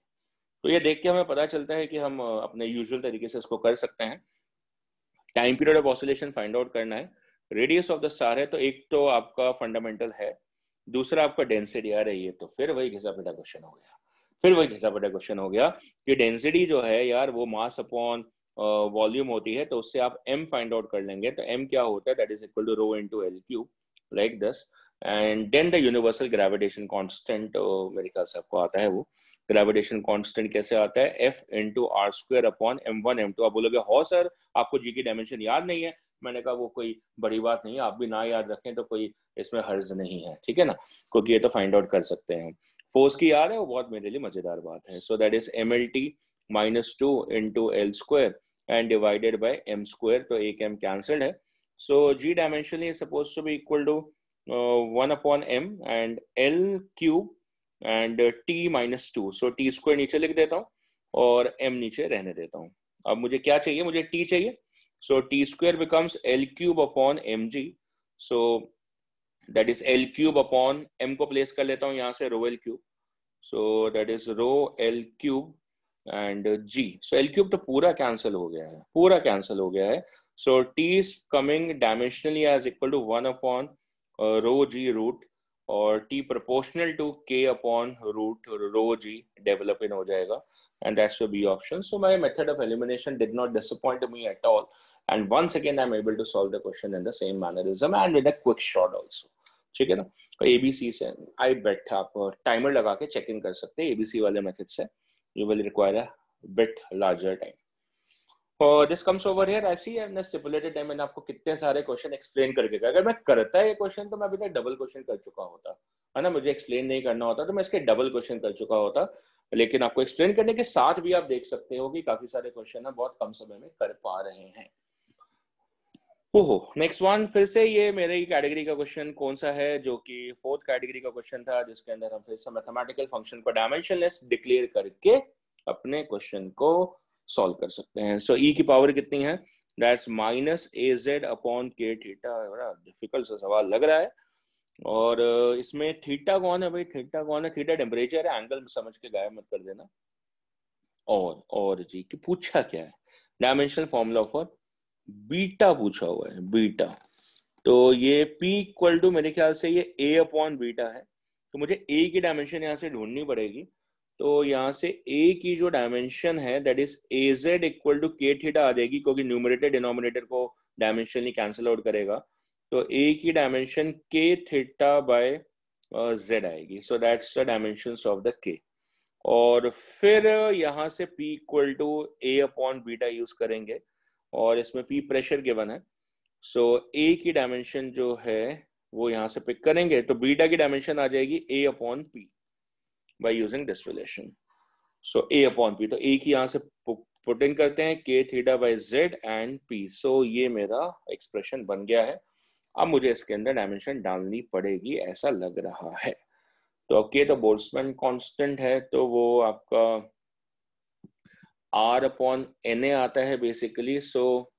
तो ये देख के हमें पता चलता है कि हम अपने यूजुअल तरीके से इसको कर सकते हैं. Time period of oscillation find out करना है, रेडियस ऑफ द स्टार है, तो एक तो आपका फंडामेंटल है, दूसरा आपका डेंसिटी आ रही है. तो फिर वही घिसा पिटा क्वेश्चन हो गया, कि डेंसिटी जो है यार वो मास अपॉन वॉल्यूम होती है, तो उससे आप m फाइंड आउट कर लेंगे. तो m क्या होता है, that is equal to rho into L3 like this. And then the universal gravitation constant, मेरे ख्याल से आपको आता है वो ग्रेविटेशन कांस्टेंट कैसे आता है, F into r² upon m1 m2. आप बोलोगे हो सर आपको जी की डायमेंशन याद नहीं है. मैंने कहा वो कोई बड़ी बात नहीं है, आप भी ना याद रखें तो कोई इसमें हर्ज नहीं है, ठीक है ना, क्योंकि ये तो फाइंड आउट कर सकते हैं. फोर्स की याद है, वो बहुत मेरे लिए मजेदार बात है. So that is mlt -2 into L² and divided by m². तो एक m cancelled है. So g dimensionally is supposed to be equal to 1 upon m and L cube and t-2. So t² नीचे लिख देता हूँ और m नीचे रहने देता हूँ. अब मुझे क्या चाहिए, मुझे t चाहिए. So t² becomes L cube upon mg. So that is L cube upon m को प्लेस कर लेता हूँ यहाँ से rho L cube. So that is rho L cube and g. So L cube तो पूरा कैंसिल हो गया है. So t is coming dimensionally as equal to 1 upon rho g root और t proportional to k upon root rho g develop in हो जाएगा, and that's the B option. So my method of elimination did not disappoint me at all, and once again I'm able to solve the question in the same mannerism and with a quick shot also. ठीक है ना. ABC से आई बेट आप timer लगा के check in कर सकते हैं ABC वाले मेथड से. You will require a bit larger time. This comes over here. I see हमने stipulated time मैंने आपको कितने सारे क्वेश्चन एक्सप्लेन करके कहा. अगर मैं करता ये क्वेश्चन तो मैं अभी तक डबल क्वेश्चन कर चुका होता है ना. मुझे एक्सप्लेन नहीं करना होता तो मैं इसके डबल क्वेश्चन कर चुका होता, लेकिन आपको एक्सप्लेन करने के साथ भी आप देख सकते हो कि काफी सारे क्वेश्चन है बहुत कम समय में कर पा रहे हैं. ओहो, नेक्स्ट वन फिर से ये मेरे ही कैटेगरी का क्वेश्चन कौन सा है, जो कि फोर्थ कैटेगरी का क्वेश्चन था, जिसके अंदर हम फिर से मैथमेटिकल फंक्शन को डायमेंशनलेस डिक्लेयर करके अपने क्वेश्चन को सॉल्व कर सकते हैं. सो ई की पावर कितनी है, that's -az upon k theta. बड़ा डिफिकल्ट सा सवाल लग रहा है. और इसमें थीटा कौन है भाई, थीटा कौन है, थीटा टेम्परेचर है, एंगल समझ के गायब मत कर देना. और जी कि पूछा क्या है, डायमेंशनल फॉर्मूला फॉर बीटा पूछा हुआ है, बीटा. तो ये P इक्वल टू मेरे ख्याल से ये A अपॉन बीटा है. तो मुझे A की डायमेंशन यहाँ से ढूंढनी पड़ेगी. तो यहाँ से A की जो डायमेंशन है that is AZ equal to k theta आ जाएगी, क्योंकि न्यूमरेटर डिनोमिनेटर को डायमेंशनली कैंसिल आउट करेगा. तो A की dimension k theta by Z आएगी. So that's the dimensions of the k. और फिर यहाँ से P equal to A upon beta use करेंगे और इसमें P प्रेशर गिवन है. सो A की डायमेंशन जो है वो यहाँ से पिक करेंगे तो बीटा की डायमेंशन आ जाएगी A upon P by using this relation. So A upon P, तो A की यहाँ से पुट इन करते हैं k theta by Z and P. सो ये मेरा एक्सप्रेशन बन गया है. अब मुझे इसके अंदर डायमेंशन डालनी पड़ेगी ऐसा लग रहा है. तो k तो बोल्ट्जमैन कांस्टेंट है, तो वो आपका R अपॉन Na आता है बेसिकली. सो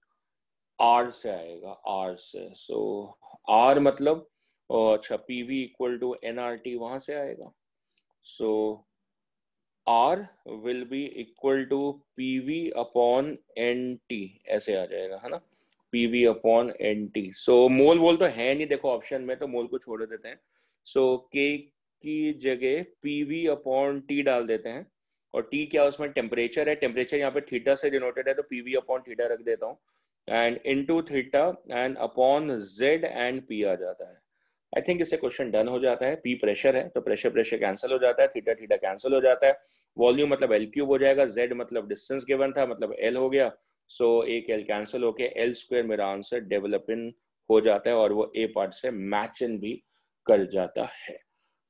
R से आएगा, R से. सो R मतलब और अच्छा PV इक्वल टू nRT वहां से आएगा, so R will be equal to PV upon NT, ऐसे आ जाएगा है ना, PV upon NT। So mole vol तो है नहीं देखो ऑप्शन में, तो मोल को छोड़ देते हैं। सो K की जगह PV अपॉन T डाल देते हैं, और T क्या उसमें टेम्परेचर है, टेम्परेचर यहाँ पे थीटा से डिनोटेड है, तो PV अपॉन थीटा रख देता हूँ, and into theta and upon Z and P आ जाता है। आई थिंक इससे क्वेश्चन डन हो जाता है। P प्रेशर है तो प्रेशर प्रेशर कैंसिल हो जाता है, थीटा थीटा कैंसिल हो जाता है, वॉल्यूम मतलब L क्यूब हो जाएगा, Z मतलब डिस्टेंस गिवन था मतलब L हो गया, सो एक L कैंसिल होके L स्क्वायर मेरा आंसर डेवलप इन हो जाता है, और वो A पार्ट से मैच इन भी कर जाता है।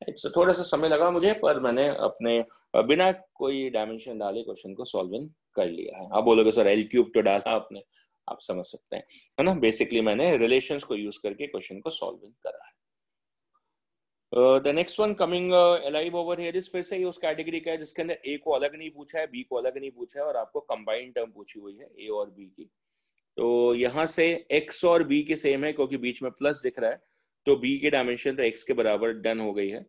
सो थोड़ा सा समय लगा मुझे, पर मैंने अपने बिना कोई डायमेंशन डाले क्वेश्चन को सॉल्व इन कर लिया है। आप बोलोगे सर L क्यूब तो डाला आपने, आप समझ सकते हैं है ना, बेसिकली मैंने रिलेशंस को यूज करके क्वेश्चन को सॉल्व इन करा है। The next one coming alive over here is, फिर से ही उस कैटेगरी का है जिसके अंदर A को अलग नहीं पूछा है, B को अलग नहीं पूछा है, और आपको कंबाइंड टर्म पूछी हुई है A और B की। तो यहाँ से X और B की सेम है क्योंकि बीच में प्लस दिख रहा है, तो B की डायमेंशन तो X के बराबर डन हो गई है।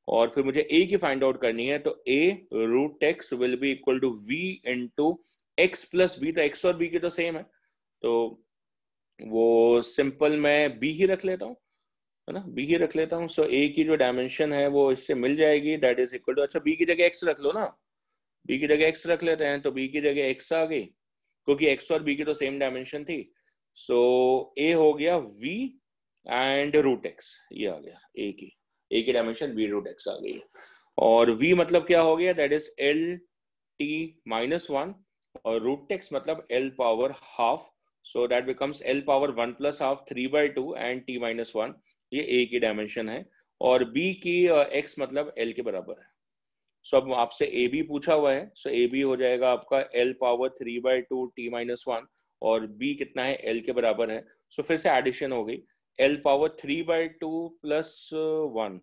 और फिर मुझे A की फाइंड आउट करनी है, तो A root X will be equal to V into X plus B, तो X और B की तो सेम है, तो वो सिंपल मैं B ही रख लेता हूँ है ना, B ही रख लेता हूँ। सो A की जो डायमेंशन है वो इससे मिल जाएगी, दैट इज इक्वल टू, अच्छा B की जगह X रख लो ना, B की जगह X रख लेते हैं, तो B की जगह X आ गई क्योंकि X और B की तो सेम डायमेंशन थी। सो A हो गया V एंड रूट एक्स, ये आ गया A की डायमेंशन V रूट एक्स आ गई, और V मतलब क्या हो गया, दैट इज LT माइनस 1, और रूट एक्स मतलब L power half, so that becomes L power 1 plus half 3/2 and T minus 1, ये A की डायमेंशन है, और B की X मतलब L के बराबर है। सो अब आपसे ए बी पूछा हुआ है, सो ए बी हो जाएगा आपका L पावर 3/2 T माइनस 1, और B कितना है L के बराबर है, सो फिर से एडिशन हो गई L power 3/2 plus 1,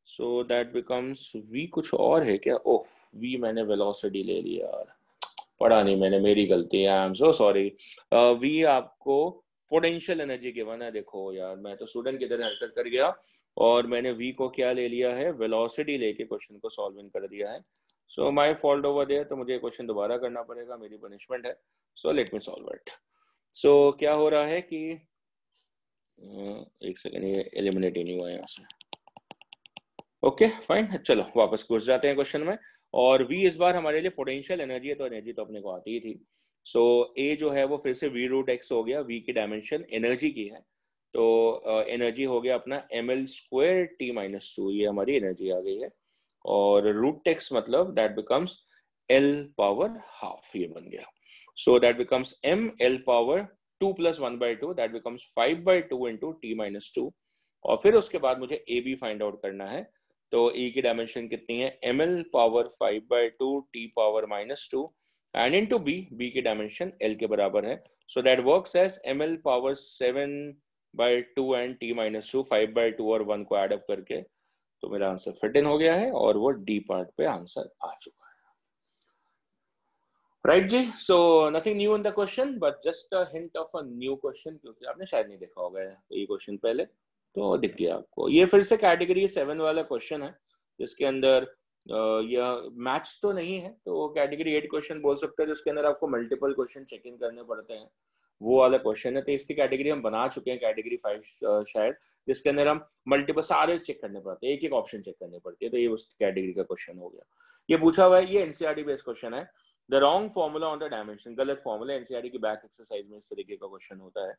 so that becomes V कुछ और है क्या, ओह V मैंने वेलोसिटी ले लिया यार, पढ़ा नहीं मैंने, मेरी गलती है, I am so sorry. V आपको पोटेंशियल एनर्जी गिवन है, देखो यार मैं तो स्टूडेंट की तरह हरकत कर गया, और मैंने V को क्या ले लिया है, वेलोसिटी लेके क्वेश्चन को सॉल्व इन कर दिया है। So my fault over there, तो मुझे क्वेश्चन दोबारा करना पड़ेगा, मेरी पनिशमेंट है, so let me solve it. So क्या हो रहा है कि एक सेकेंड, ये एलिमिनेट ही नहीं हुआ यहाँ से, ओके फाइन, चलो वापस घुस जाते हैं क्वेश्चन में। और V इस बार हमारे लिए पोटेंशियल एनर्जी है, तो एनर्जी तो अपने को आती ही थी, सो A जो है वो फिर से V रूट एक्स हो गया, V की डायमेंशन एनर्जी की है, तो एनर्जी हो गया अपना ml स्क्वायर T माइनस 2, ये हमारी एनर्जी आ गई है, और रूट एक्स मतलब that becomes L power half, ये बन गया, सो that becomes m L power 2 plus 1/2, that becomes 5/2 into T minus 2, और फिर उसके बाद मुझे A B फाइंड आउट करना है, तो E की डायमेंशन कितनी है, ml power 5/2 T power minus 2, and into B की डायमेंशन L के बराबर है, so that works as ml power 7/2 and T minus 2, 5/2 और 1 को एड अप करके, तो मेरा आंसर फिट इन हो गया है, और वो D पार्ट पे आंसर आ चुका है, राइट जी। So nothing new in the question, but just a hint of a new question, क्योंकि आपने शायद नहीं देखा होगा ये क्वेश्चन पहले, तो दिख गया आपको। ये फिर से कैटेगरी 7 वाला क्वेश्चन है, जिसके अंदर यह मैच तो नहीं है, तो कैटेगरी 8 क्वेश्चन बोल सकते हैं, जिसके अंदर आपको मल्टीपल क्वेश्चन चेक इन करने पड़ते हैं, वो वाला क्वेश्चन है। तो इसकी कैटेगरी हम बना चुके हैं, कैटेगरी 5 शायद, जिसके अंदर हम मल्टीपल सारे चेक करने पड़ते हैं, एक एक ऑप्शन चेक करने पड़ती है, तो ये उस कैटेगरी का क्वेश्चन हो गया। ये पूछा हुआ है, ये एनसीईआरटी बेस्ड क्वेश्चन है, the wrong formula on the dimension, गलत फॉर्मूला, एनसीईआरटी की बैक एक्सरसाइज में इस तरीके का क्वेश्चन होता है।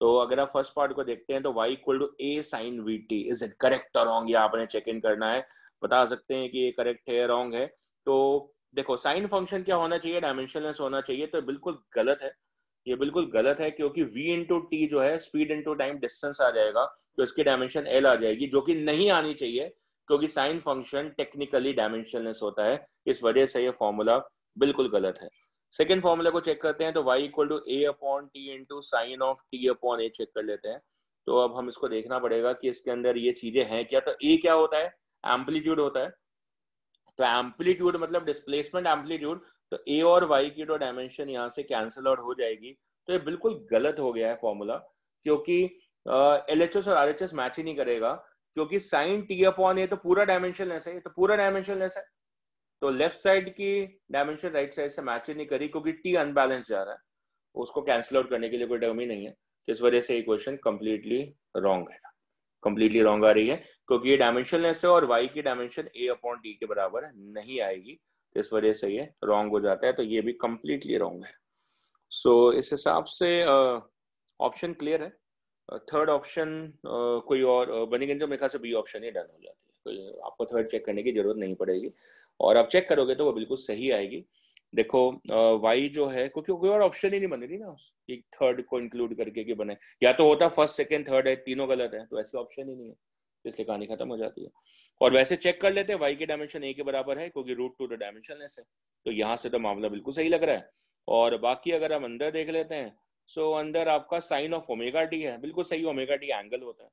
तो अगर आप फर्स्ट पार्ट को देखते हैं, तो y equal to a sin vt, is it correct और रॉन्ग, ये आपने चेक इन करना है, बता सकते हैं कि ये करेक्ट है रॉन्ग है। तो देखो साइन फंक्शन क्या होना चाहिए, डायमेंशनलेस होना चाहिए, तो बिल्कुल गलत है, ये बिल्कुल गलत है, क्योंकि v इंटू टी जो है स्पीड इंटू टाइम डिस्टेंस आ जाएगा, तो इसकी डायमेंशन l आ जाएगी, जो कि नहीं आनी चाहिए, क्योंकि साइन फंक्शन टेक्निकली डायमेंशनलेस होता है, इस वजह से ये फॉर्मूला बिल्कुल गलत है। सेकेंड फॉर्मूला को चेक करते हैं, तो y equal to a upon T into sine of T upon A check कर लेते हैं। तो अब हम इसको देखना पड़ेगा कि इसके अंदर ये चीजें हैं क्या। तो a क्या होता है, एम्पलीट्यूड होता है, तो एम्पलीट्यूड मतलब डिस्प्लेसमेंट एम्पलीट्यूड, तो a और y की तो डायमेंशन यहाँ से कैंसिल आउट हो जाएगी, तो ये बिल्कुल गलत हो गया है फॉर्मूला, क्योंकि LHS और RHS मैच ही नहीं करेगा, क्योंकि साइन टी अपॉन ए तो पूरा डायमेंशनलेस है, तो पूरा डायमेंशनलेस है, तो लेफ्ट साइड की डायमेंशन राइट साइड से मैच ही नहीं करी, क्योंकि टी अनबैलेंस जा रहा है, उसको कैंसिल आउट करने के लिए कोई टर्म ही नहीं है। तो इस वजह से ये क्वेश्चन कंप्लीटली रॉन्ग है, कंप्लीटली रॉन्ग आ रही है, क्योंकि ये डायमेंशनलेस है और y की डायमेंशन a अपॉन टी के बराबर नहीं आएगी, तो इस वजह से ये रॉन्ग हो जाता है, तो ये भी कंप्लीटली रॉन्ग है। सो इस हिसाब से ऑप्शन क्लियर है। थर्ड ऑप्शन कोई और बनेगा जो मेरे ख्याल से बी ऑप्शन ही डन हो जाती है, तो आपको थर्ड चेक करने की जरूरत नहीं पड़ेगी, और आप चेक करोगे तो वो बिल्कुल सही आएगी। देखो वाई जो है, क्योंकि कोई और ऑप्शन ही नहीं बन रही ना कि थर्ड को इंक्लूड करके कि बने, या तो होता फर्स्ट सेकंड थर्ड है, तीनों गलत है, तो ऐसे ऑप्शन ही नहीं है, इसलिए कहानी खत्म हो जाती है। और वैसे चेक कर लेते हैं, वाई की डायमेंशन ए के बराबर है, क्योंकि रूट टू द डायमेंशनलेस है, तो यहाँ से तो मामला बिल्कुल सही लग रहा है। और बाकी अगर हम अंदर देख लेते हैं, सो अंदर आपका साइन ऑफ ओमेगा टी है, बिल्कुल सही, ओमेगा टी एंगल होता है,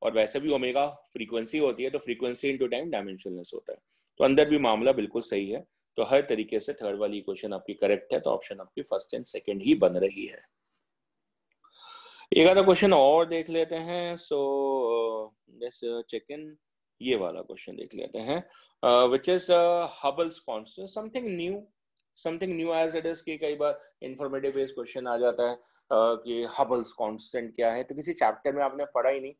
और वैसे भी ओमेगा फ्रीक्वेंसी होती है, तो फ्रीक्वेंसी इनटू टाइम डायमेंशनलेस होता है, तो अंदर भी मामला बिल्कुल सही है। तो हर तरीके से थर्ड वाली इक्वेशन आपकी करेक्ट है, तो ऑप्शन आपकी फर्स्ट एंड सेकंड ही बन रही है। एक आधा क्वेश्चन और देख लेते हैं। सो लेट्स चेक इन, ये वाला क्वेश्चन देख लेते हैं, which is हबल्स constant, something new age it is, कि कई बार इंफॉर्मेटिव बेस्ड क्वेश्चन आ जाता है कि हबल्स कांस्टेंट क्या है, तो किसी चैप्टर में आपने पढ़ा ही नहीं।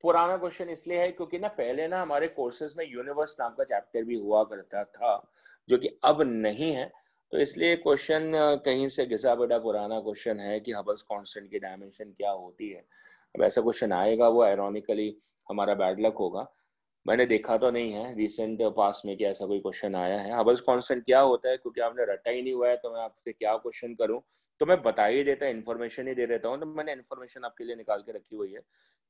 पुराना क्वेश्चन इसलिए है क्योंकि ना पहले ना हमारे कोर्सेज में यूनिवर्स नाम का चैप्टर भी हुआ करता था, जो कि अब नहीं है, तो इसलिए क्वेश्चन कहीं से घिसा पिटा पुराना क्वेश्चन है कि हबल्स कांस्टेंट की डायमेंशन क्या होती है। अब ऐसा क्वेश्चन आएगा, वो आयरॉनिकली हमारा बैड लक होगा। मैंने देखा तो नहीं है रिसेंट पास में कि ऐसा कोई क्वेश्चन आया है। हबल्स कांस्टेंट क्या होता है, क्योंकि आपने रटा ही नहीं हुआ है, तो मैं आपसे क्या क्वेश्चन करूं, तो मैं बता ही देता, इन्फॉर्मेशन ही दे देता हूं। तो मैंने इन्फॉर्मेशन आपके लिए निकाल के रखी हुई है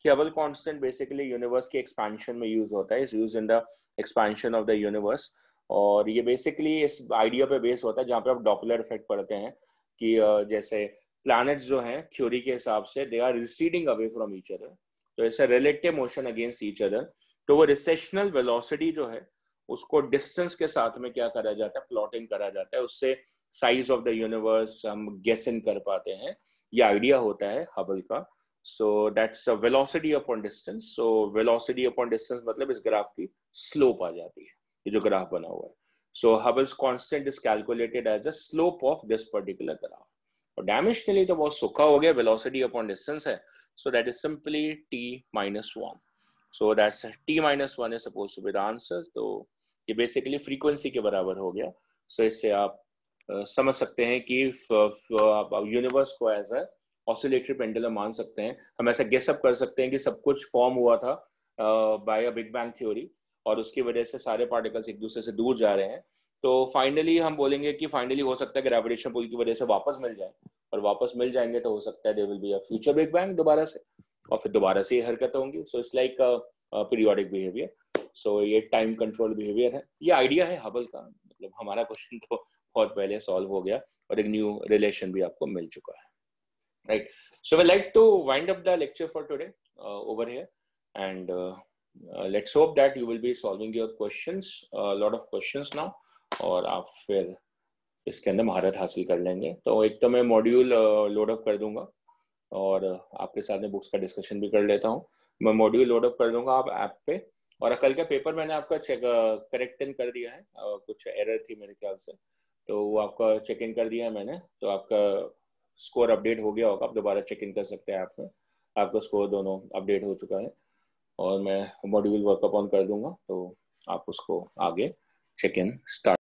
कि हबल कांस्टेंट बेसिकली यूनिवर्स के एक्सपेंशन में यूज होता है, is use in the expansion of the universe. और ये बेसिकली इस आइडिया पे बेस होता है, जहाँ पे आप डॉपलर इफेक्ट पढ़ते हैं कि जैसे प्लैनेट्स जो हैं थ्योरी के हिसाब से they are receding away from each other, तो ऐसा relative motion against each other, तो वो रिसेशनल वेलोसिटी जो है उसको डिस्टेंस के साथ में क्या करा जाता है, प्लॉटिंग करा जाता है, उससे साइज ऑफ द यूनिवर्स हम गेस इन कर पाते हैं। ये आइडिया होता है हबल का। So that's velocity upon distance. So velocity upon distance मतलब इस ग्राफ की स्लोप आ जाती है, ये जो ग्राफ बना हुआ है। So Hubble's constant is calculated as a slope of this particular graph. और डायमेंशनली तो बहुत सूखा हो गया, वेलोसिटी अपॉन डिस्टेंस है, so that is simply t-1। So that's t-1 is supposed to be the answer. तो ये बेसिकली फ्रीक्वेंसी के बराबर हो गया। So इससे आप समझ सकते हैं कि आप यूनिवर्स को एज अ ऑसिलेटरी पेंडुलम मान सकते हैं। हम ऐसा गेस अप कर सकते हैं कि सब कुछ फॉर्म हुआ था by a big bang theory, और उसकी वजह से सारे पार्टिकल्स एक दूसरे से दूर जा रहे हैं। तो फाइनली हम बोलेंगे कि फाइनली हो सकता है ग्रेविटेशन पुल की वजह से वापस मिल जाए, और वापस मिल जाएंगे तो हो सकता है there will be a future big bang दोबारा से, और फिर दोबारा से ये हरकतें होंगी। So it's like periodic behaviour. सो ये टाइम कंट्रोल बिहेवियर है, ये आइडिया है हबल का। मतलब हमारा क्वेश्चन तो बहुत पहले सॉल्व हो गया, और एक न्यू रिलेशन भी आपको मिल चुका है, right. So we like to wind up the lecture for today over here, and let's hope that you will be solving your questions, lot of questions now, और आप फिर इसके अंदर महारत हासिल कर लेंगे। तो एक तो मैं मॉड्यूल लोड अप कर दूंगा, और आपके साथ में बुक्स का डिस्कशन भी कर लेता हूँ। मैं मॉड्यूल लोड अप कर दूंगा आप ऐप पे, और कल का पेपर मैंने आपका चेक करेक्ट इन कर दिया है, कुछ एरर थी मेरे ख्याल से, तो वो आपका चेक इन कर दिया है मैंने, तो आपका स्कोर अपडेट हो गया होगा, आप दोबारा चेक इन कर सकते हैं ऐप में, आपका स्कोर दोनों अपडेट हो चुका है। और मैं मॉड्यूल वर्कअप ऑन कर दूंगा, तो आप उसको आगे चेक इन स्टार्ट